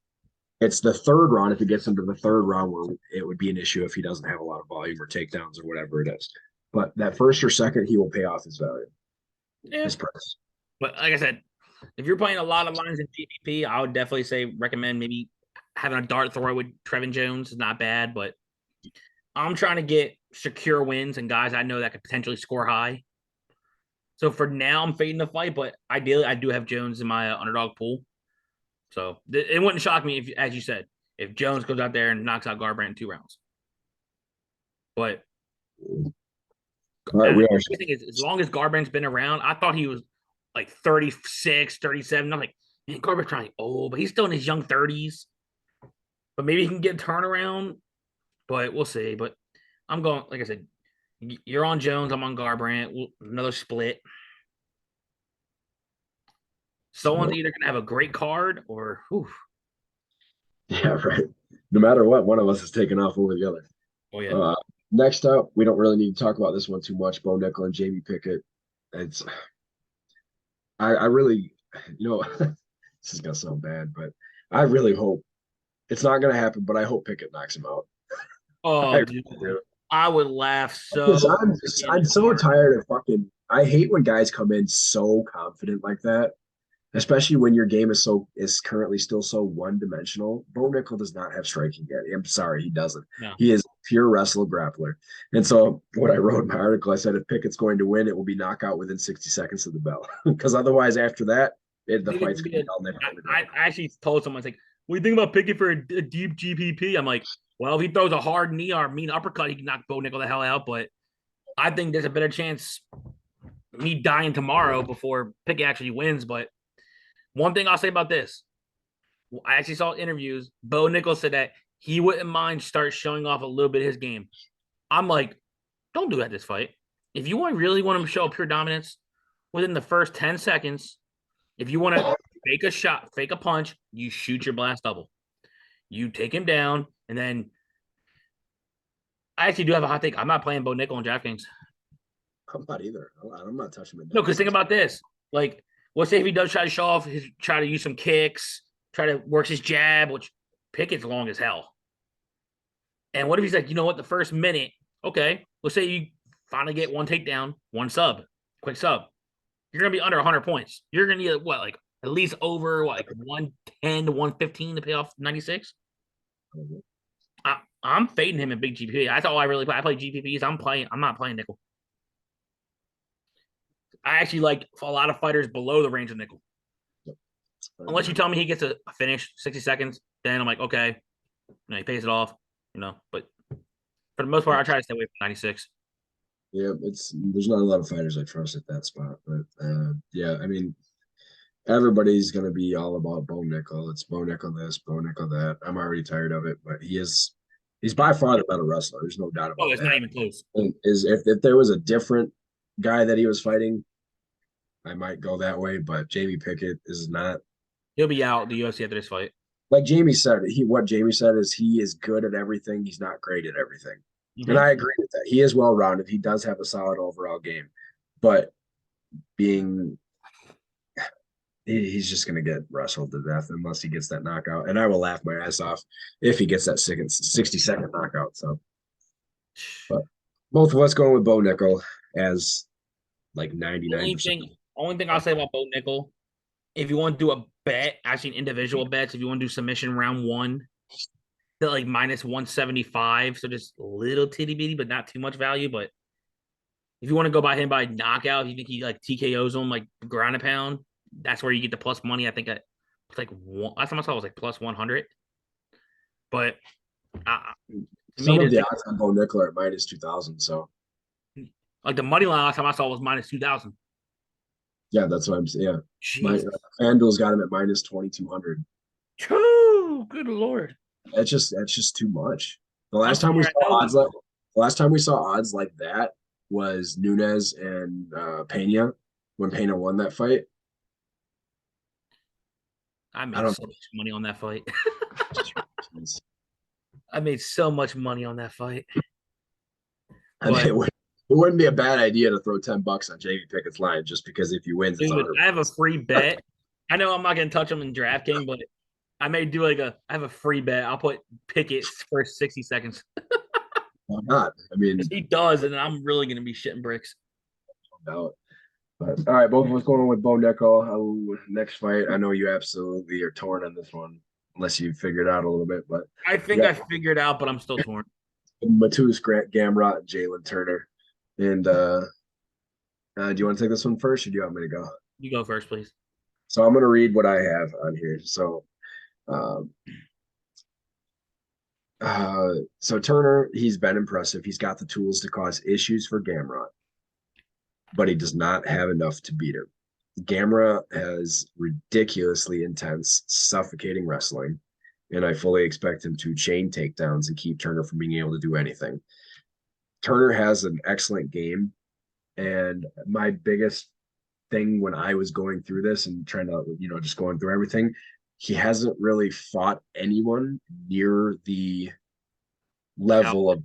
It's the third round. If it gets into the third round, where it would be an issue if he doesn't have a lot of volume or takedowns or whatever it is. But that first or second, he will pay off his value, Yeah. his price. But like I said, if you're playing a lot of lines in GPP, I would definitely say recommend maybe having a dart throw with Trevin Jones is not bad. But I'm trying to get secure wins and guys I know that could potentially score high. So for now, I'm fading the fight, but ideally, I do have Jones in my underdog pool. So it wouldn't shock me if, as you said, if Jones goes out there and knocks out Garbrandt in 2 rounds. But All right, we are. as long as Garbrandt's been around, I thought he was like 36, 37. I'm like, man, Garbrandt's trying old, but he's still in his young 30s. But maybe he can get a turnaround. But we'll see. But I'm going, like I said, you're on Jones. I'm on Garbrandt. Another split. Someone's either going to have a great card or, whew. Yeah, right. No matter what, one of us is taking off over the other. Oh, yeah. Next up, we don't really need to talk about this one too much. Bo Nickel and Jamie Pickett. I really, this is gonna sound bad, but I really hope it's not gonna happen. But I hope Pickett knocks him out. Oh, dude, I would laugh so. I'm so tired of fucking. I hate when guys come in so confident like that, especially when your game is currently still so one dimensional. Bo Nickel does not have striking yet. I'm sorry, he doesn't. No. He is pure wrestler grappler. And so what I wrote in my article, I said if Pickett's going to win, it will be knockout within 60 seconds of the bell. Because otherwise, after that, the fight's going to be all never. I actually told someone, like, what do you think about Pickett for a deep GPP? I'm like, well, if he throws a hard knee or a mean uppercut, he can knock Bo Nickel the hell out. But I think there's a better chance me dying tomorrow before Pickett actually wins. But one thing I'll say about this, I actually saw interviews. Bo Nickel said that he wouldn't mind start showing off a little bit of his game. I'm like, don't do that this fight. If you really want him to show pure dominance within the first 10 seconds, if you want to fake a shot, fake a punch, you shoot your blast double. You take him down, and then I actually do have a hot take. I'm not playing Bo Nickel on DraftKings. I'm not either. I'm not touching him. No, because think about this. Like, let's say if he does try to show off, try to use some kicks, try to work his jab, which Pickett's long as hell. And what if he's like, you know what, the first minute, okay, let's say you finally get one takedown, one sub, quick sub. You're going to be under 100 points. You're going to need, what, like at least over, what, like 110 to 115 to pay off 96? I'm fading him in big GPP. That's all I really play. I play GPPs. I'm not playing Nickel. I actually like a lot of fighters below the range of Nickel. Unless you tell me he gets a finish 60 seconds, then I'm like, okay, he pays it off, But for the most part, I try to stay away from 96. Yeah, there's not a lot of fighters I trust at that spot, but yeah, I mean, everybody's gonna be all about Bo Nickel. It's Bo Nickel this, Bo Nickel that. I'm already tired of it, but he's by far the better wrestler. There's no doubt about it. Oh, it's not even close. If there was a different guy that he was fighting, I might go that way, but Jamie Pickett is not. He'll be out the UFC after this fight. Like Jamie said, what Jamie said is he is good at everything. He's not great at everything. Mm-hmm. And I agree with that. He is well-rounded. He does have a solid overall game, but he's just going to get wrestled to death unless he gets that knockout. And I will laugh my ass off if he gets that 60-second knockout. So, but both of us going with Bo Nickel as like 99%. Only thing I'll say about Bo Nickel, if you want to do a bet, actually individual bets, if you want to do submission round 1, they're like minus 175, so just a little titty bitty, but not too much value. But if you want to go by him by knockout, if you think he like TKOs him like ground and pound, that's where you get the plus money. I think it's like last time I saw it was like plus 100. But some of the odds on Bo Nickel are minus 2,000. So like the money line last time I saw was minus 2,000. Yeah, that's what I'm saying. Yeah, FanDuel's got him at minus 2,200. Oh, good lord! That's just too much. The last time we saw odds like that was Nunes and Pena when Pena won that fight. I made so much money on that fight. I made so much money on that fight. It wouldn't be a bad idea to throw $10 on Jamie Pickett's line just because if he wins, it's Dude, 100. I have a free bet. I know I'm not gonna touch him in DraftKings, but I may do I have a free bet. I'll put Pickett for 60 seconds. Why not? I mean, If he does, and I'm really gonna be shitting bricks. no doubt. But all right, both of us going with Bo Nickel. Next fight, I know you absolutely are torn on this one, unless you figured it out a little bit. But I we think got I figured out, but I'm still torn. Matus Grant Gamrot and Jalen Turner. And do you want to take this one first, or do you want me to go? You go first, please. So I'm going to read what I have on here. Um, so Turner, he's been impressive. He's got the tools to cause issues for Gamrot, but he does not have enough to beat him. Gamrot has ridiculously intense, suffocating wrestling, and I fully expect him to chain takedowns and keep Turner from being able to do anything. Turner has an excellent game, and my biggest thing when I was going through this and trying to, just going through everything, he hasn't really fought anyone near the level of,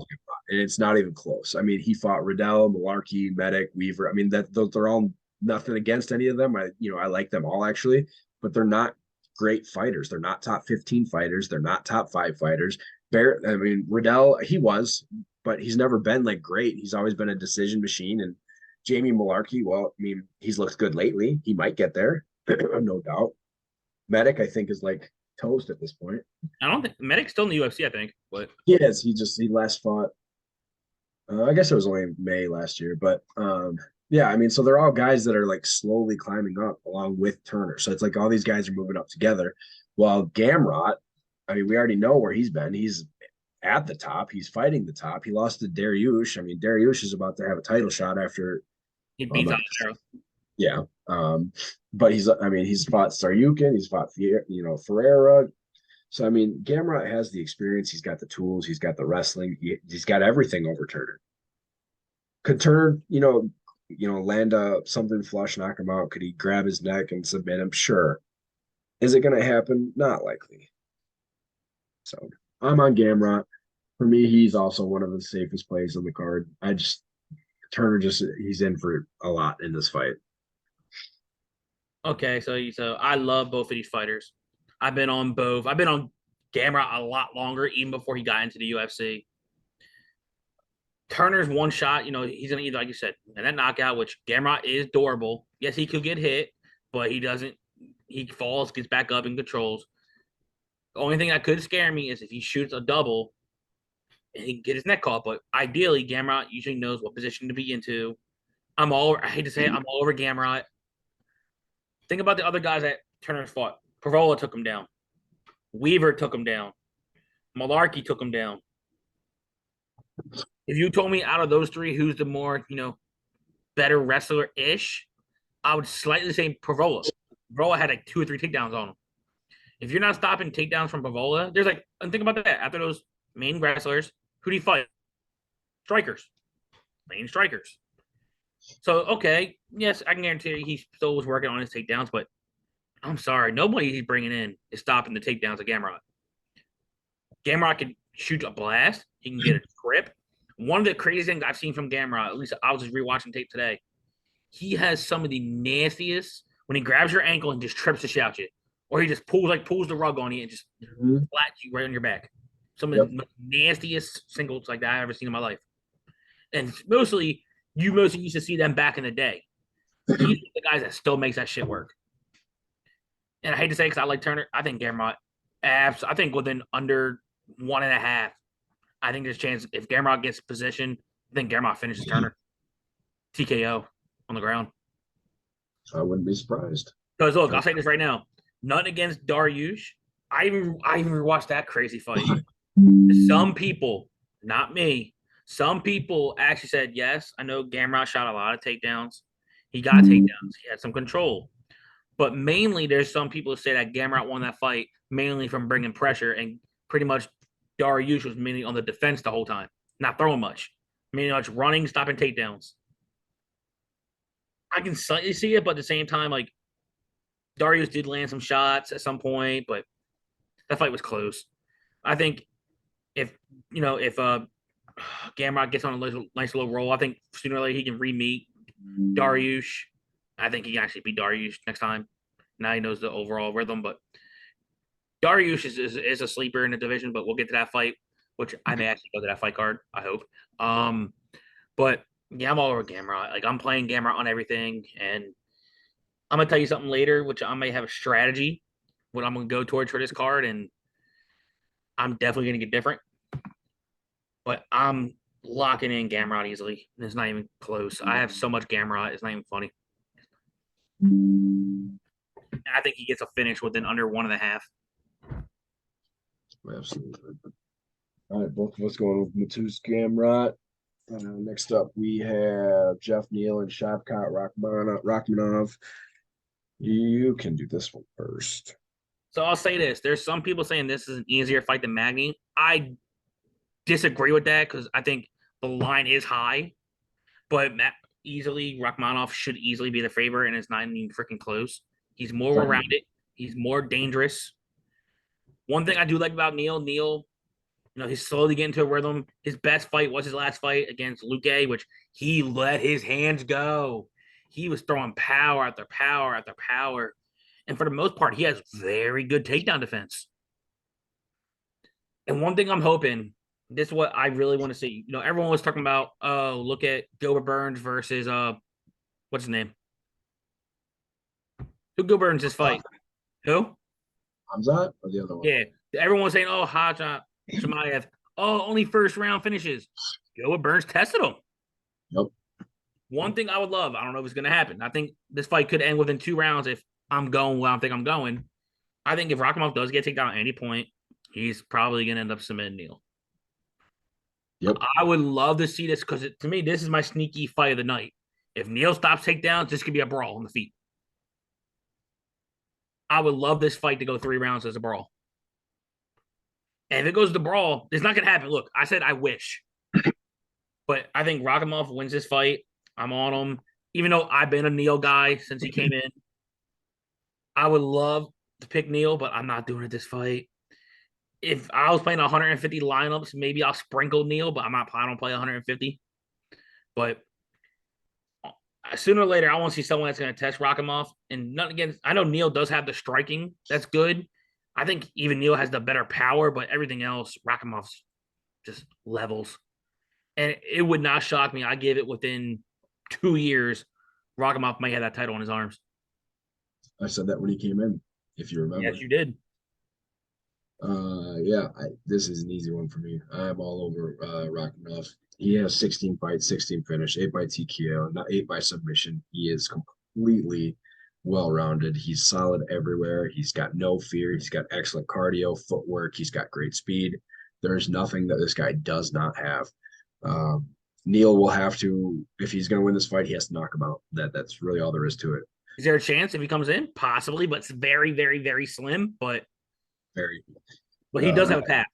and it's not even close. I mean, he fought Riddell, Malarkey, Medic, Weaver. I mean, that those are all nothing against any of them. I like them all actually, but they're not great fighters. They're not top 15 fighters. They're not top 5 fighters. I mean, Riddell, he was, but he's never been like great. He's always been a decision machine. And Jamie Malarkey, well, I mean, he's looked good lately. He might get there, no doubt. Medic, I think, is like toast at this point. I don't think Medic's still in the UFC, I think, but He is. He last fought. I guess it was only May last year, but yeah, I mean, so they're all guys that are like slowly climbing up along with Turner. So it's like all these guys are moving up together. While Gamrot, I mean, we already know where he's been. He's at the top. He's fighting the top. He lost to Dariush. I mean, Dariush is about to have a title shot after. he beats out Arrow. Yeah. But he's fought Saryukin. He's fought, Ferreira. So, I mean, Gamrot has the experience. He's got the tools. He's got the wrestling. He's got everything over Turner. Could Turner, land something flush, knock him out? Could he grab his neck and submit him? Sure. Is it going to happen? Not likely. So I'm on Gamrot. For me, he's also one of the safest plays on the card. Turner he's in for a lot in this fight. Okay, so I love both of these fighters. I've been on both. I've been on Gamrot a lot longer, even before he got into the UFC. Turner's one shot, he's gonna either, like you said, and that knockout, which Gamrot is durable. Yes, he could get hit, but he doesn't. He falls, gets back up, and controls. The only thing that could scare me is if he shoots a double and he can get his neck caught. But ideally, Gamrot usually knows what position to be into. I hate to say it, I'm all over Gamrot. Think about the other guys that Turner fought. Pavola took him down. Weaver took him down. Malarkey took him down. If you told me out of those three who's the more, better wrestler-ish, I would slightly say Pavola. Pavola had like 2 or 3 takedowns on him. If you're not stopping takedowns from Pavola, and think about that. After those main wrestlers, who do you fight? Strikers. Main strikers. So, okay, yes, I can guarantee you he still was working on his takedowns, but I'm sorry, nobody he's bringing in is stopping the takedowns of Gamrot. Gamrot can shoot a blast. He can get a grip. One of the craziest things I've seen from Gamrot, at least I was just rewatching tape today, he has some of the nastiest when he grabs your ankle and just trips the shit out you, or he just pulls the rug on you and just flats you right on your back. Some of the nastiest singles like that I've ever seen in my life, and you mostly used to see them back in the day. He's the guys that still makes that shit work. And I hate to say it because I like Turner. I think Gamrot, I think within under 1.5, I think there's a chance if Gamrot gets positioned, I think Gamrot finishes Turner. TKO on the ground. I wouldn't be surprised. Because look, I'll say this right now. Nothing against Dariush. I even rewatched that crazy fight. Some people, not me, some people actually said, yes, I know Gamrot shot a lot of takedowns. He got takedowns. He had some control. But mainly there's some people who say that Gamrot won that fight mainly from bringing pressure, and pretty much Dariush was mainly on the defense the whole time, not throwing much. Mainly much running, stopping takedowns. I can slightly see it, but at the same time, like Dariush did land some shots at some point, but that fight was close. I think if Gamrot gets on a nice little roll. I think sooner or later he can re-meet Dariush. I think he can actually beat Dariush next time. Now he knows the overall rhythm, but Dariush is a sleeper in the division, but we'll get to that fight, which I may actually go to that fight card. I hope. But yeah, I'm all over Gamrot. Like I'm playing Gamrot on everything, and I'm gonna tell you something later, which I may have a strategy what I'm gonna go towards for this card, and I'm definitely gonna get different. But I'm locking in Gamrot easily. And it's not even close. I have so much Gamrot, it's not even funny. I think he gets a finish within under 1.5. Absolutely. All right, both of us going with Matus Gamrot. Next up, we have Jeff Neal and Shavkat Rachmanov. You can do this one first. So I'll say this: there's some people saying this is an easier fight than Magny. I disagree with that because I think the line is high, but easily Rachmanov should easily be the favorite, and it's not even freaking close. He's more well-rounded. He's more dangerous. One thing I do like about Neal, he's slowly getting to a rhythm. His best fight was his last fight against Luque, which he let his hands go. He was throwing power after power after power. And for the most part, he has very good takedown defense. And one thing I'm hoping, this is what I really want to see. Everyone was talking about, oh, look at Gilbert Burns versus what's his name? Who Gilbert Burns this fight? Who? Hamzat or the other one? Yeah. Everyone was saying, oh, Haja Shemaev. Oh, only first round finishes. Gilbert Burns tested him. Yep. One thing I would love, I don't know if it's going to happen. I think this fight could end within 2 rounds if I'm going where I think I'm going. I think if Rachmanov does get taken down at any point, he's probably going to end up submitting Neal. Yep. I would love to see this because to me, this is my sneaky fight of the night. If Neal stops takedowns, this could be a brawl on the feet. I would love this fight to go 3 rounds as a brawl. And if it goes to brawl, it's not going to happen. Look, I said I wish. But I think Rachmanov wins this fight. I'm on him. Even though I've been a Neal guy since he came in. I would love to pick Neal, but I'm not doing it this fight. If I was playing 150 lineups, maybe I'll sprinkle Neal, but I don't play 150. But sooner or later, I want to see someone that's going to test Rachmanov. And nothing against, I know Neal does have the striking. That's good. I think even Neal has the better power, but everything else, Rakimov's just levels. And it would not shock me. I give it within 2 years, Rachmanov may have that title in his arms. I said that when he came in, if you remember. Yes, you did. This is an easy one for me. I'm all over Rachmanov. He has 16 fights, 16 finish, 8 by TKO, not 8 by submission. He is completely well-rounded. He's solid everywhere. He's got no fear. He's got excellent cardio, footwork. He's got great speed. There's nothing that this guy does not have. Neal will have to, if he's going to win this fight, he has to knock him out. That's really all there is to it. Is there a chance if he comes in? Possibly, but it's very, very, very slim. But he does have a path.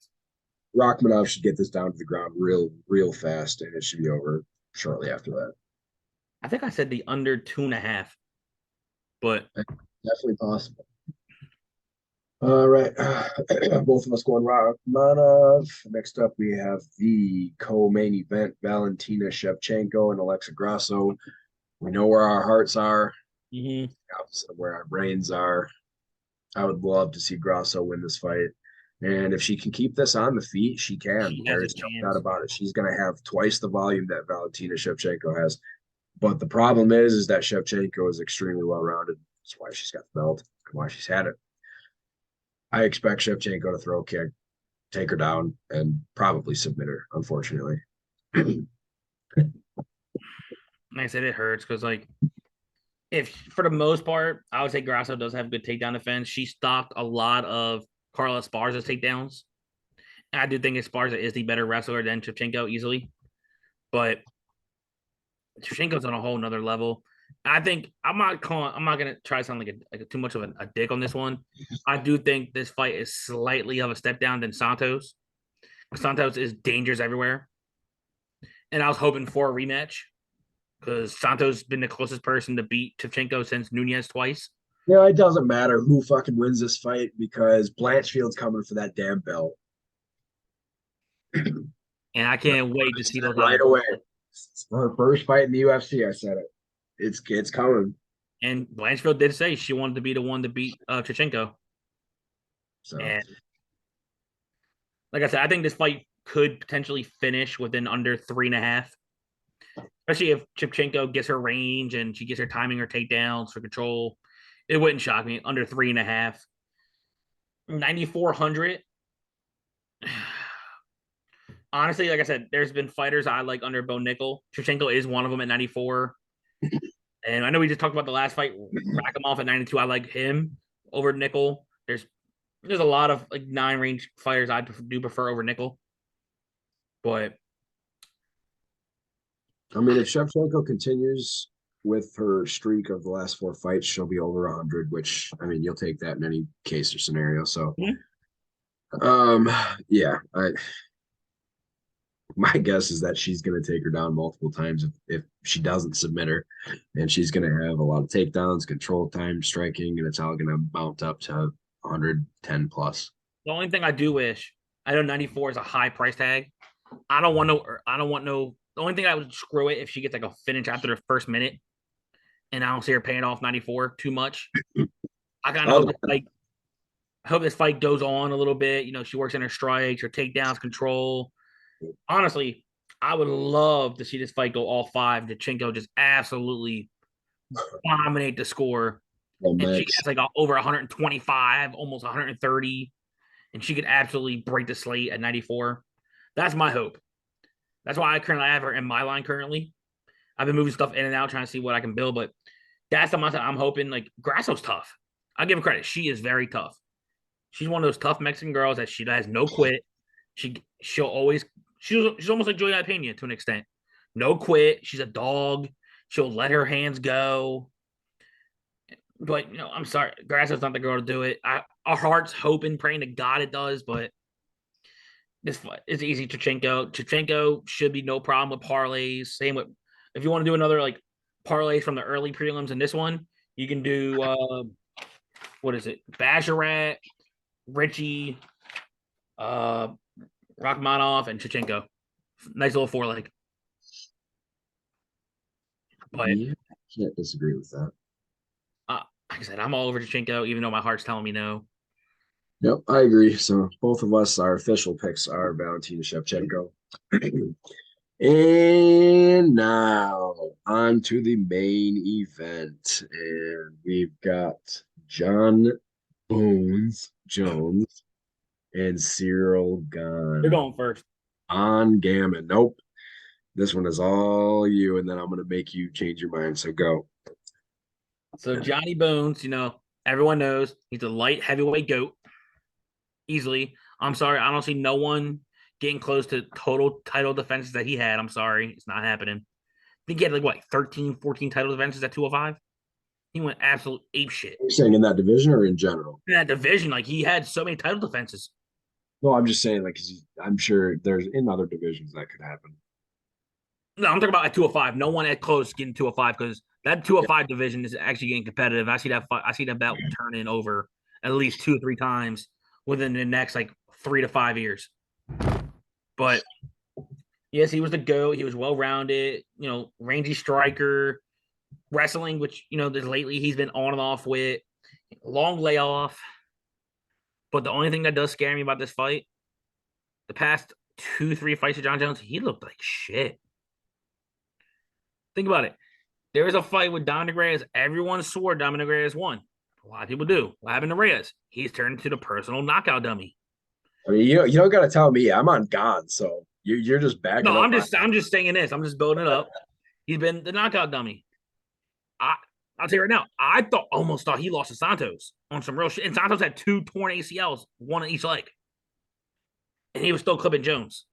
Rachmanov should get this down to the ground real fast, and it should be over shortly after that. I think I said the under 2.5, but definitely possible. All right, both of us going Rachmanov. Next up, we have the co-main event: Valentina Shevchenko and Alexa Grasso. We know where our hearts are, opposite of where our brains are. I would love to see Grasso win this fight. And if she can keep this on the feet, she can. There's no doubt about it. She's going to have twice the volume that Valentina Shevchenko has. But the problem is that Shevchenko is extremely well-rounded. That's why she's got the belt and why she's had it. I expect Shevchenko to throw a kick, take her down, and probably submit her, unfortunately. Like I said, it hurts because, if for the most part, I would say Grasso does have good takedown defense. She stopped a lot of Carla Esparza's takedowns. And I do think Esparza is the better wrestler than Shevchenko easily. But Shevchenko's on a whole nother level. I think I'm not gonna try to sound like too much of a dick on this one. I do think this fight is slightly of a step down than Santos. Santos is dangerous everywhere. And I was hoping for a rematch because Santos has been the closest person to beat Shevchenko since Nunez twice. Yeah, it doesn't matter who fucking wins this fight because Blanchfield's coming for that damn belt. And I can't wait to see those Right eyes. away. It's her first fight in the UFC. I said it. It's coming. And Blanchfield did say she wanted to be the one to beat Chichenko. So And like I said, I think this fight could potentially finish within under 3.5. Especially if Chipchenko gets her range and she gets her timing, her takedowns for control. It wouldn't shock me. Under 3.5. 9,400. Honestly, like I said, there's been fighters I like under Bo Nickel. Chipchenko is one of them at 94. And I know we just talked about the last fight, Rakhimov at 92. I like him over Nickel. There's a lot of like 9 range fighters I do prefer over Nickel. But I mean, if Shevchenko continues with her streak of the last 4 fights, she'll be over 100. Which I mean, you'll take that in any case or scenario. So, Mhm. um, yeah, my guess is that she's going to take her down multiple times if she doesn't submit her, and she's going to have a lot of takedowns, control time, striking, and it's all going to mount up to 110 plus. The only thing I do wish, I know 94 is a high price tag. I don't want no. I don't want no. The only thing I would screw it if she gets like a finish after the first minute, and I don't see her paying off 94 too much. I kind of Oh, hope this fight goes on a little bit. You know, she works in her strikes, her takedowns, control. Honestly, I would love to see this fight go all 5. Chinko just absolutely dominate the score, well, and she Max. gets like over 125, almost 130, and she could absolutely break the slate at 94. That's my hope. That's why I currently have her in my line currently. I've been moving stuff in and out trying to see what I can build, but that's the mindset I'm hoping. Like Grasso's tough. I give her credit. She is very tough. She's one of those tough Mexican girls that she has no quit. She'll always she's almost like Juliana Pena to an extent. No quit. She's a dog. She'll let her hands go. But I'm sorry, Grasso's not the girl to do it. Our heart's hoping, praying to God it does, but this is easy. Chichenko should be no problem with parlays. Same with if you want to do another like parlays from the early prelims in this one, you can do what is it? Basharat, Richie, uh Rachmanov, and Chichenko. Nice little 4 leg. But Yeah, can't disagree with that. like I said, I'm all over Chichenko, even though my heart's telling me no. Yep, I agree. So both of us, our official picks are Valentina Shevchenko. And now on to the main event. And we've got John Bones Jones and Cyril You're Gane going first. on Gammon. Nope. This one is all you, and then I'm going to make you change your mind. So go. So Johnny Bones, everyone knows he's a light heavyweight goat easily. I'm sorry, I don't see no one getting close to total title defenses that he had. I'm sorry, it's not happening. I think he had like what 13, 14 title defenses at 205. He went absolute ape shit You're saying in that division or in general? in that division. Like he had so many title defenses. No, I'm just saying, like, 'cause I'm sure there's in other divisions that could happen. No, I'm talking about at 205. No one at close getting 205 because that Yeah. 205 division is actually getting competitive. I see that belt turning over at least 2 or 3 times within the next like 3 to 5 years. But yes, he was the GOAT. He was well rounded, rangy striker, wrestling, which, lately he's been on and off with, long layoff. But the only thing that does scare me about this fight, the past 2, 3 fights of John Jones, he looked like shit. Think about it. There was a fight with Dominic Reyes. Everyone swore Dominic Reyes won. A lot of people do. What happened to Reyes? He's turned into the personal knockout dummy. I mean, you don't got to tell me. I'm on Gone, so you're just backing No, up. I'm just saying this. I'm just building it up. He's been the knockout dummy. I I'll tell you right now, almost thought he lost to Santos on some real shit. And Santos had 2 torn ACLs, one on each leg. And he was still clipping Jones.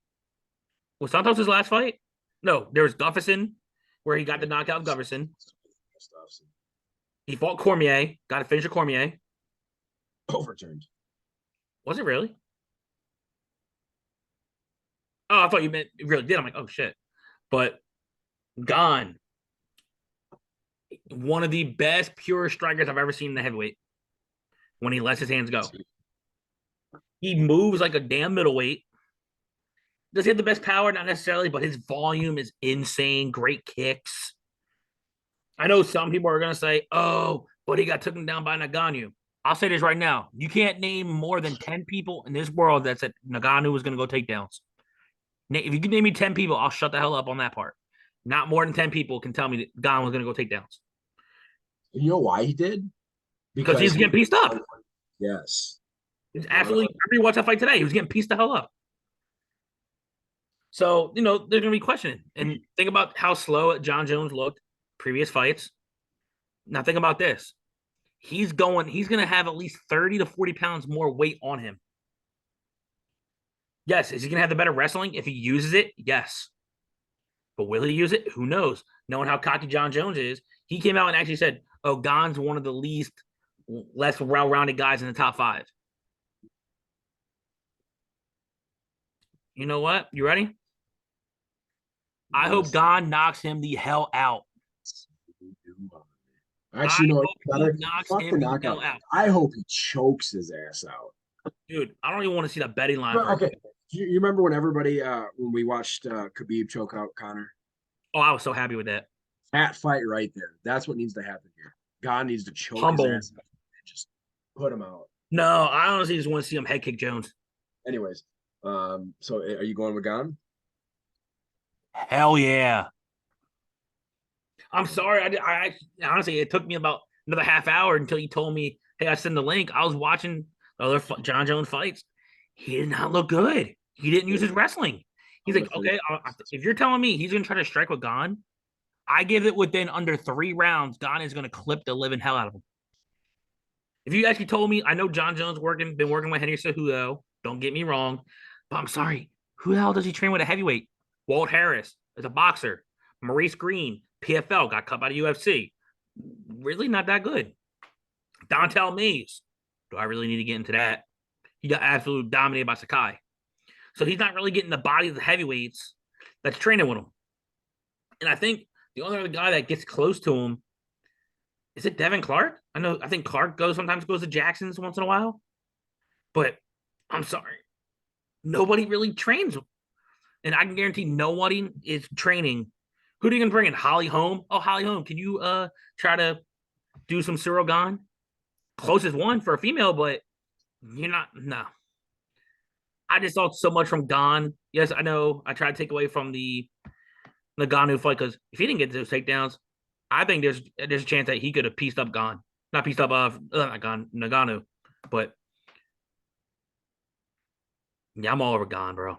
Was Santos his last fight? No, there was Gufferson, where he got the knockout of Gufferson. He fought Cormier, got to finish with Cormier. Overturned. Was it really? Oh, I thought you meant it really did. I'm like, oh shit. But Gane, one of the best pure strikers I've ever seen in the heavyweight. When he lets his hands go, he moves like a damn middleweight. Does he have the best power? Not necessarily, but his volume is insane. Great kicks. I know some people are gonna say, "Oh, but he got taken down by Nagano." I'll say this right now: you can't name more than 10 people in this world that said Nagano was gonna go takedowns. If you can name me 10 people, I'll shut the hell up on that part. Not more than 10 people can tell me that Gane was gonna go takedowns You know why he did? because Because he's he, getting pieced up. yes, He's one absolutely every watch that fight today. He was getting pieced the hell up. So they're gonna be questioning and think about how slow John Jones looked previous fights. Now think about this: he's gonna have at least 30 to 40 pounds more weight on him. Yes, is he gonna have the better wrestling if he uses it? Yes, but will he use it? Who knows? Knowing how cocky John Jones is, he came out and actually said, "Oh, Gane's one of the less well-rounded guys in the top five." You know what? You ready? I hope yes. Gane knocks him the hell out. I Actually, no, hope he better. knocks Fuck the him the knockout. hell out. I hope he chokes his ass out. Dude, I don't even want to see the betting line for it. Okay, you remember when everybody when we watched Khabib choke out Connor? Oh, I was so happy with that. That fight right there. That's what needs to happen here. God needs to choke his Humble. ass out and just put him out. No, I honestly just want to see him head kick Jones. Anyways, so are you going with Gone? Hell yeah. I'm sorry. I honestly, it took me about another half hour until you told me, hey, I send the link. I was watching other John Jones fights. He did not look good. He didn't use his wrestling. He's like, okay, if you're telling me he's going to try to strike with Gane, I give it within under 3 rounds. Gane is going to clip the living hell out of him. If you actually told me, I know John Jones been working with Henry Cejudo. Don't get me wrong, but I'm sorry. Who the hell does he train with a heavyweight? Walt Harris is a boxer. Maurice Green, PFL, got cut by the UFC. Really not that good. Dontel Mays. Do I really need to get into that? He got absolutely dominated by Sakai. So he's not really getting the body of the heavyweights that's training with him. And I think the only other guy that gets close to him is it Devin Clark? I think Clark sometimes goes to Jackson's once in a while. But I'm sorry. Nobody really trains. And I can guarantee nobody is training. Who are you gonna bring in? Holly Holm? Oh, Holly Holm, can you try to do some Cyril Gane? Closest one for a female, but you're not no. I just saw so much from Gane. Yes, I know I tried to take away from the Nagano fight because if he didn't get those takedowns, I think there's a chance that he could have pieced up Gane. Not pieced up not Gane, Nagano. But yeah, I'm all over Gane, bro.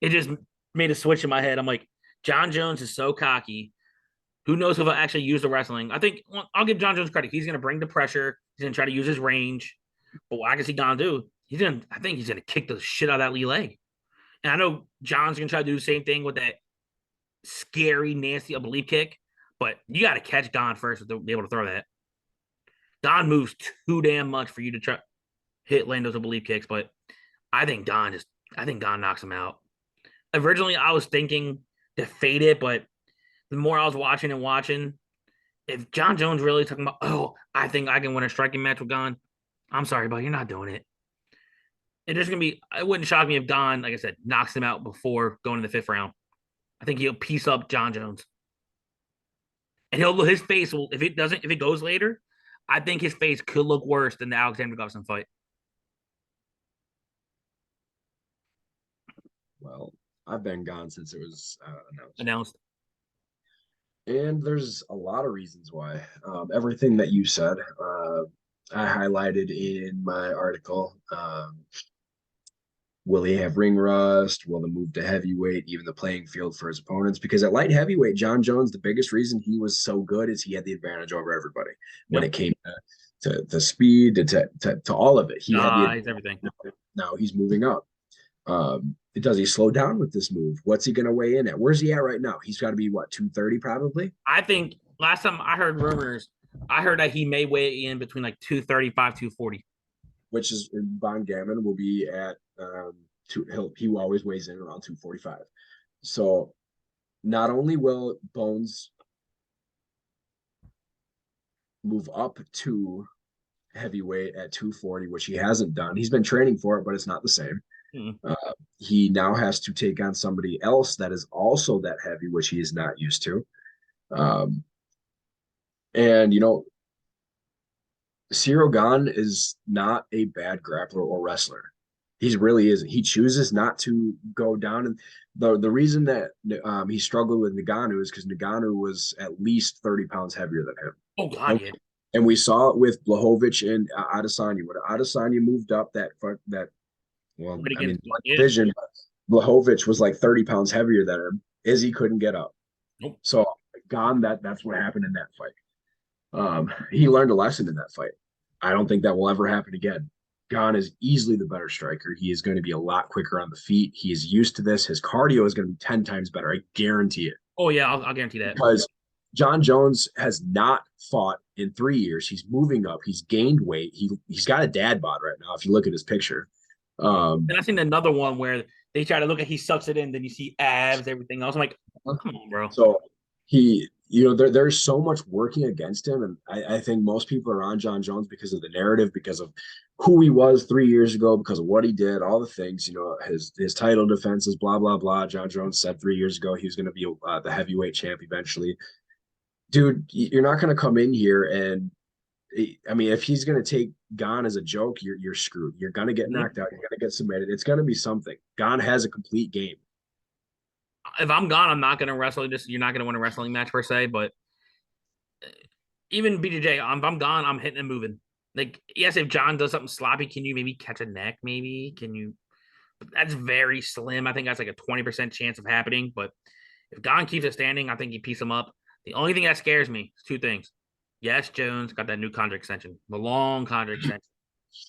It just made a switch in my head. I'm like, John Jones is so cocky. Who knows if he'll actually use the wrestling? I think I'll give John Jones credit. He's going to bring the pressure. He's going to try to use his range. But what I can see Gone do, I think he's going to kick the shit out of that Lee leg. And I know John's going to try to do the same thing with that scary, nasty oblique kick. But you got to catch Gone first to be able to throw that. Gone moves too damn much for you to try hit land those oblique kicks. But I think Gone knocks him out. Originally, I was thinking to fade it, but the more I was watching and watching, if John Jones really talking about, oh, I think I can win a striking match with Gane, I'm sorry, but you're not doing it. And there's gonna be, it wouldn't shock me if Gane, like I said, knocks him out before going to the 5th round. I think he'll piece up John Jones, and his face will if it goes later, I think his face could look worse than the Alexander Gustafsson fight. Well, I've been gone since it was announced. Announced. And there's a lot of reasons why. Everything that you said, I highlighted in my article. Will he have ring rust? Will the move to heavyweight even the playing field for his opponents? Because at light heavyweight, John Jones, the biggest reason he was so good is he had the advantage over everybody when Yep. it came to speed, to all of it. He had the Everything. now he's moving up. Does he slow down with this move? What's he going to weigh in at? Where's he at right now? He's got to be what, 230 probably? I think last time I heard rumors, I heard that he may weigh in between like 235, 240. Which is Von Gammon will be at he always weighs in around 245. So not only will Bones move up to heavyweight at 240, which he hasn't done. He's been training for it, but it's not the same. Mm. He now has to take on somebody else that is also that heavy, which he is not used to. Um, and Cyril Gane is not a bad grappler or wrestler. He really isn't. He chooses not to go down. And the reason that he struggled with Ngannou is because Ngannou was at least 30 pounds heavier than him. Oh God, And, yeah. and we saw it with Blachowicz and Adesanya. When Adesanya moved up well, But I mean, against one yeah. division, Blachowicz was like 30 pounds heavier than him. Izzy couldn't get up. Nope. So Gane, that's what happened in that fight. He learned a lesson in that fight. I don't think that will ever happen again. Gane is easily the better striker. He is going to be a lot quicker on the feet. He is used to this. His cardio is going to be 10 times better. I guarantee it. Oh yeah, I'll guarantee that. Because John Jones has not fought in 3 years. He's moving up. He's gained weight. He's got a dad bod right now. If you look at his picture, And I seen another one where they try to look at he sucks it in, then you see abs, everything else. I'm like, come on, bro. so there's so much working against him, and I think most people are on John Jones because of the narrative, because of who he was 3 years ago, because of what he did, all the things, his title defenses, blah blah blah. John Jones said 3 years ago he was going to be the heavyweight champ eventually. Dude, you're not going to come in here and I mean, if he's going to take Gane as a joke, you're screwed. You're going to get knocked out. You're going to get submitted. It's going to be something. Gane has a complete game. If I'm gone, I'm not gonna wrestle. You're not gonna win a wrestling match per se, but even BJJ, if I'm gone, I'm hitting and moving. Like, yes, if John does something sloppy, can you maybe catch a neck? Maybe can you? But that's very slim. I think that's like a 20% chance of happening. But if Gane keeps it standing, I think you piece him up. The only thing that scares me is two things. Yes, Jones got that new contract extension, the long contract extension.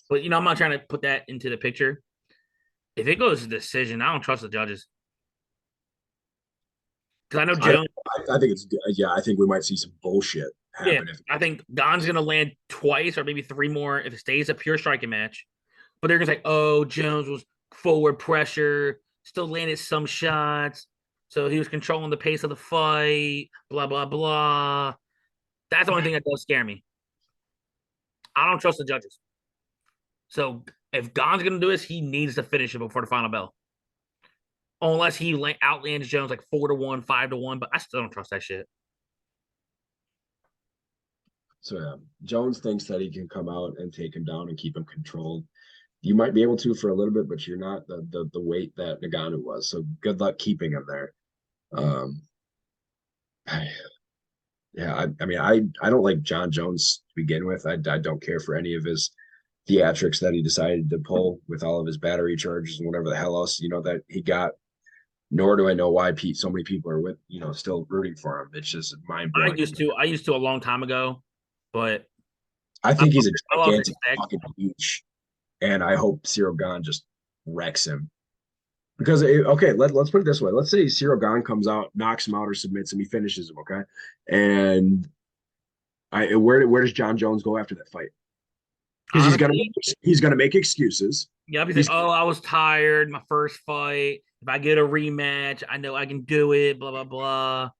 But I'm not trying to put that into the picture. If it goes to decision, I don't trust the judges because I know I, Jones. I think it's yeah. I think we might see some bullshit Yeah, happen if I think Gane's gonna land twice or maybe three more if it stays a pure striking match. But they're gonna say, "Oh, Jones was forward pressure, still landed some shots, so he was controlling the pace of the fight." Blah blah blah. That's the only thing that does scare me. I don't trust the judges. So if Gane's gonna do this, he needs to finish it before the final bell. Unless he outlands Jones like 4-1, 5-1, but I still don't trust that shit. so. Yeah, Jones thinks that he can come out and take him down and keep him controlled. You might be able to for a little bit, but you're not the weight that Nagano was. So good luck keeping him there. Um, yeah, I mean, I don't like John Jones to begin with. I don't care for any of his theatrics that he decided to pull with all of his battery charges and whatever the hell else that he got. Nor do I know why so many people are still rooting for him. It's just mind blowing. I used to a long time ago, but I think he's a I lost gigantic respect. fucking leech, and I hope Cyril Gane just wrecks him. Because okay, let's put it this way. Let's say Cyril Gane comes out, knocks him out, or submits him. He finishes him. Okay, and where does John Jones go after that fight? Because Honestly, he's gonna make excuses. yeah, he's like, He's "Oh, I was tired, my first fight. If I get a rematch, I know I can do it." Blah blah blah.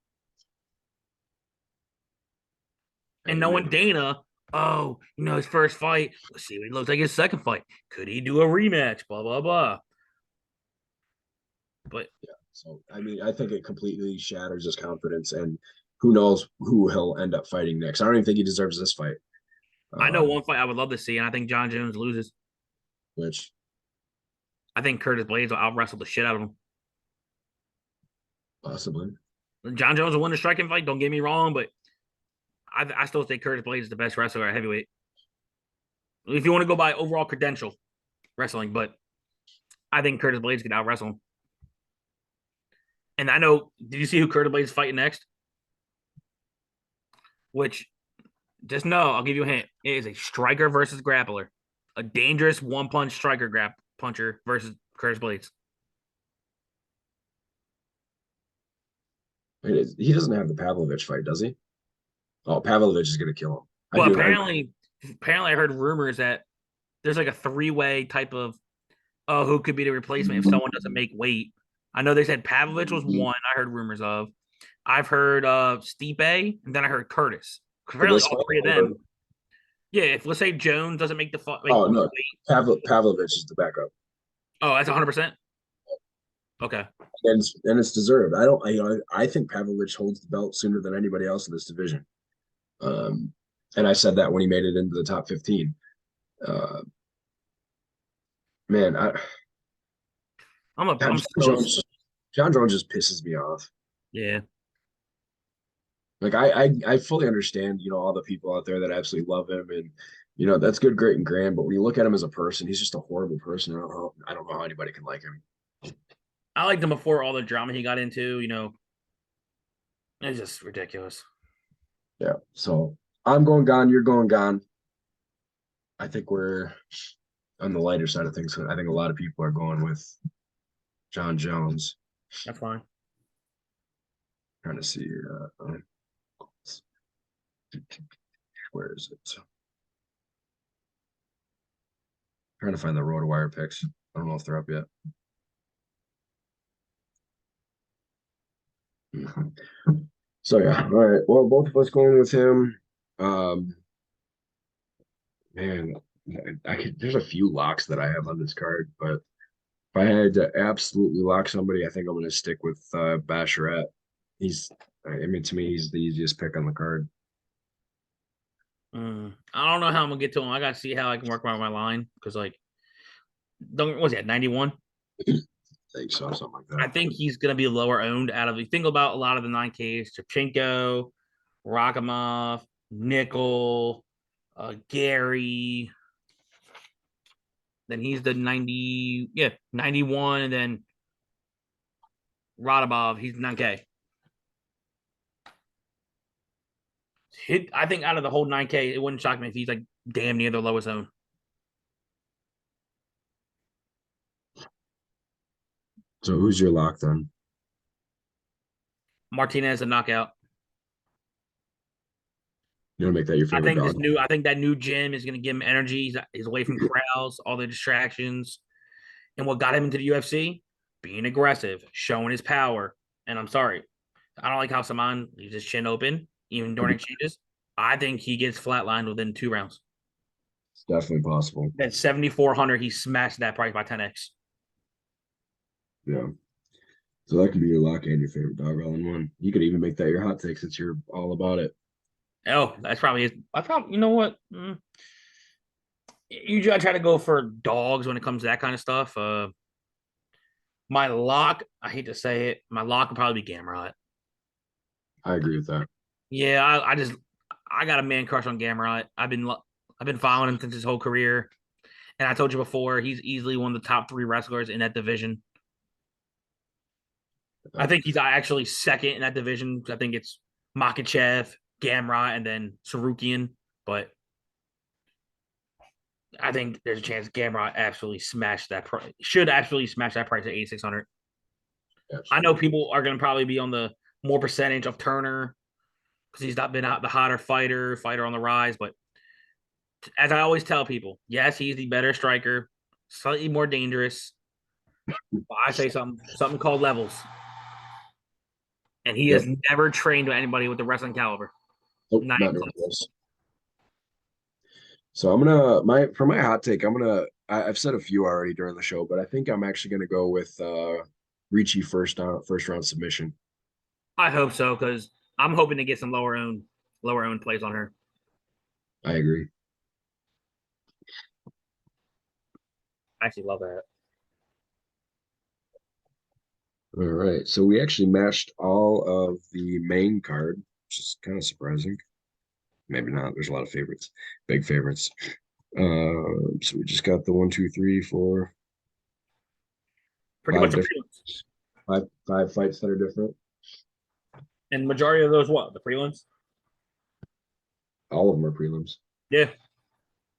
And knowing Dana, oh, his first fight. Let's see what he looks like his second fight. Could he do a rematch? Blah blah blah. But yeah. So I mean, I think it completely shatters his confidence, and who knows who he'll end up fighting next. I don't even think he deserves this fight. I know one fight I would love to see, and I think John Jones loses. Which I think Curtis Blades will out wrestle the shit out of him. possibly. John Jones will win the striking fight. Don't get me wrong, but I still think Curtis Blades is the best wrestler at heavyweight. If you want to go by overall credential wrestling, but I think Curtis Blades can out wrestle him. And I know, did you see who Curtis Blades is fighting next? Which, just know, I'll give you a hint. It is a striker versus grappler. A dangerous one-punch striker puncher versus Curtis Blades. He doesn't have the Pavlovich fight, does he? Oh, Pavlovich is going to kill him. Well, apparently I heard rumors that there's like a three-way type of who could be the replacement if someone doesn't make weight. I know they said Pavlovich was one. I heard rumors of. I've heard Stipe, and then I heard Curtis. Apparently, all three of them. Yeah, if let's say Jones doesn't make the fight. Oh no, Pavlovich is the backup. Oh, that's 100%. Okay. And it's deserved. I don't. I think Pavlovich holds the belt sooner than anybody else in this division. Um, and I said that when he made it into the top 15. Uh, man, I'm John so John Jones just pisses me off. yeah. Like I fully understand, all the people out there that absolutely love him, and that's good, great, and grand. But when you look at him as a person, he's just a horrible person. I don't know how anybody can like him. I liked him before all the drama he got into. It's just ridiculous. Yeah. So I'm going Gone. You're going Gone. I think we're on the lighter side of things. I think a lot of people are going with John Jones. That's fine. Trying to see where is it? Trying to find the RotoWire picks. I don't know if they're up yet. So yeah, all right. Well, both of us going with him. Um, man, there's a few locks that I have on this card, but if I had to absolutely lock somebody, I think I'm going to stick with Basharat. I mean, to me, he's the easiest pick on the card. I don't know how I'm gonna get to him. I gotta see how I can work around my line because don't was that 91? I think so, something like I that. think he's gonna be lower owned out of. You think about a lot of the 9Ks: Shevchenko, Rakimov, Nickel, Gary. Then he's the 90, yeah, 91, and then Radabov, he's 9K. I think out of the whole 9K, it wouldn't shock me if he's damn near the lowest owned. So who's your lock then? Martinez a knockout. You want to make that your favorite dog? I think that new gym is going to give him energy. He's away from crowds, all the distractions, and what got him into the UFC, being aggressive, showing his power. And I'm sorry, I don't like how Saman leaves his chin open even during exchanges. I think he gets flatlined within 2 rounds. It's definitely possible. At 7,400, he smashed that price by 10x. Yeah. So that could be your lock and your favorite dog all in one. You could even make that your hot take since you're all about it. Oh, that's probably his. I probably, you know what? Usually I try to go for dogs when it comes to that kind of stuff. My lock, I hate to say it, my lock would probably be Gamrot. I agree with that. Yeah, I got a man crush on Gamrot. I've been following him since his whole career, and I told you before he's easily one of the top 3 wrestlers in that division. I think he's actually second in that division. I think it's Makachev, Gamrot, and then Sarukian. But I think there's a chance Gamrot absolutely smashed that price. Should absolutely smash that price at 8,600. I know people are going to probably be on the more percentage of Turner because he's not been out the hotter fighter on the rise. But as I always tell people, yes, he's the better striker, slightly more dangerous. But I say something called levels, and he Yep. has never trained with anybody with the wrestling caliber. Nope, Not not even doing close. this. So I'm gonna my hot take. I've said a few already during the show, but I think I'm actually gonna go with Ricci first round submission. I hope so because I'm hoping to get some lower owned plays on her. I agree. I actually love that. All right. So we actually matched all of the main card, which is kind of surprising. Maybe not. There's a lot of favorites, big favorites. So we just got the 1, 2, 3, 4, Pretty five much a different prelims. five fights that are different. And majority of those what? The prelims? All of them are prelims. Yeah.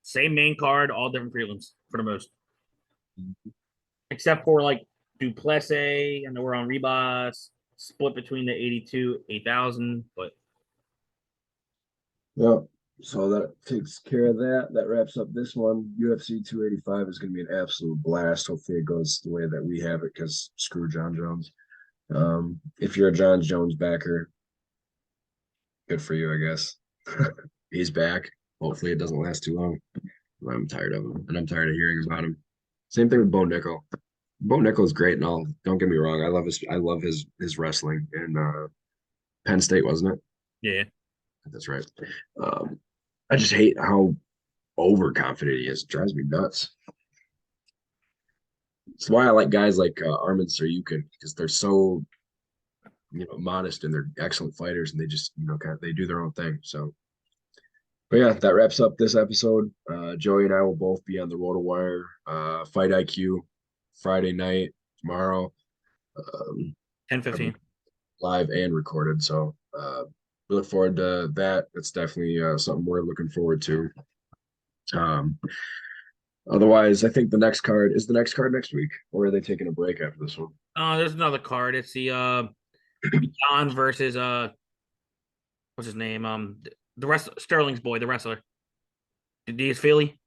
Same main card, all different prelims for the most. Except for Duplessis, and we're on Rebus, split between the 82, 8,000, but Yep. So that takes care of that. That wraps up this one. UFC 285 is going to be an absolute blast. Hopefully, it goes the way that we have it because screw John Jones. If you're a John Jones backer, good for you, I guess. He's back. Hopefully, it doesn't last too long. I'm tired of him, and I'm tired of hearing about him. Same thing with Bo Nickel. Bo Nickel is great and all. Don't get me wrong. I love his wrestling in Penn State, wasn't it? Yeah. That's right. Um, I just hate how overconfident he is. It drives me nuts. It's why I like guys like Armin Saryukin because they're so modest and they're excellent fighters and they just they do their own thing. So, but yeah, that wraps up this episode. Joey and I will both be on the RotoWire Fight IQ Friday night tomorrow, 10:15. live and recorded. So we look forward to that. It's definitely something we're looking forward to. Um, Otherwise, I think the next card next week, or are they taking a break after this one? There's another card. It's the Gane versus what's his name? The rest Sterling's boy, the wrestler. Diaz Philly.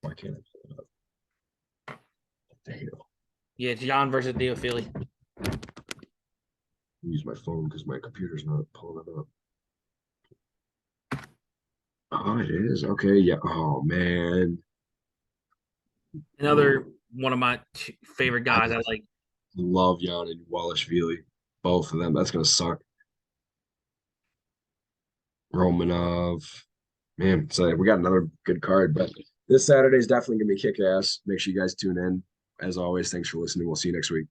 Why can't I pull it up? Damn. Yeah, it's Jan versus Diaz Philly. Use my phone because my computer's not pulling it up. Oh, it is. Okay, yeah. Oh man. Another one of my favorite guys. I like. Love Jan and Wallashvili. Both of them. That's gonna suck. Romanov. Man, so we got another good card, but this Saturday is definitely gonna be kick ass. Make sure you guys tune in. As always, thanks for listening. We'll see you next week.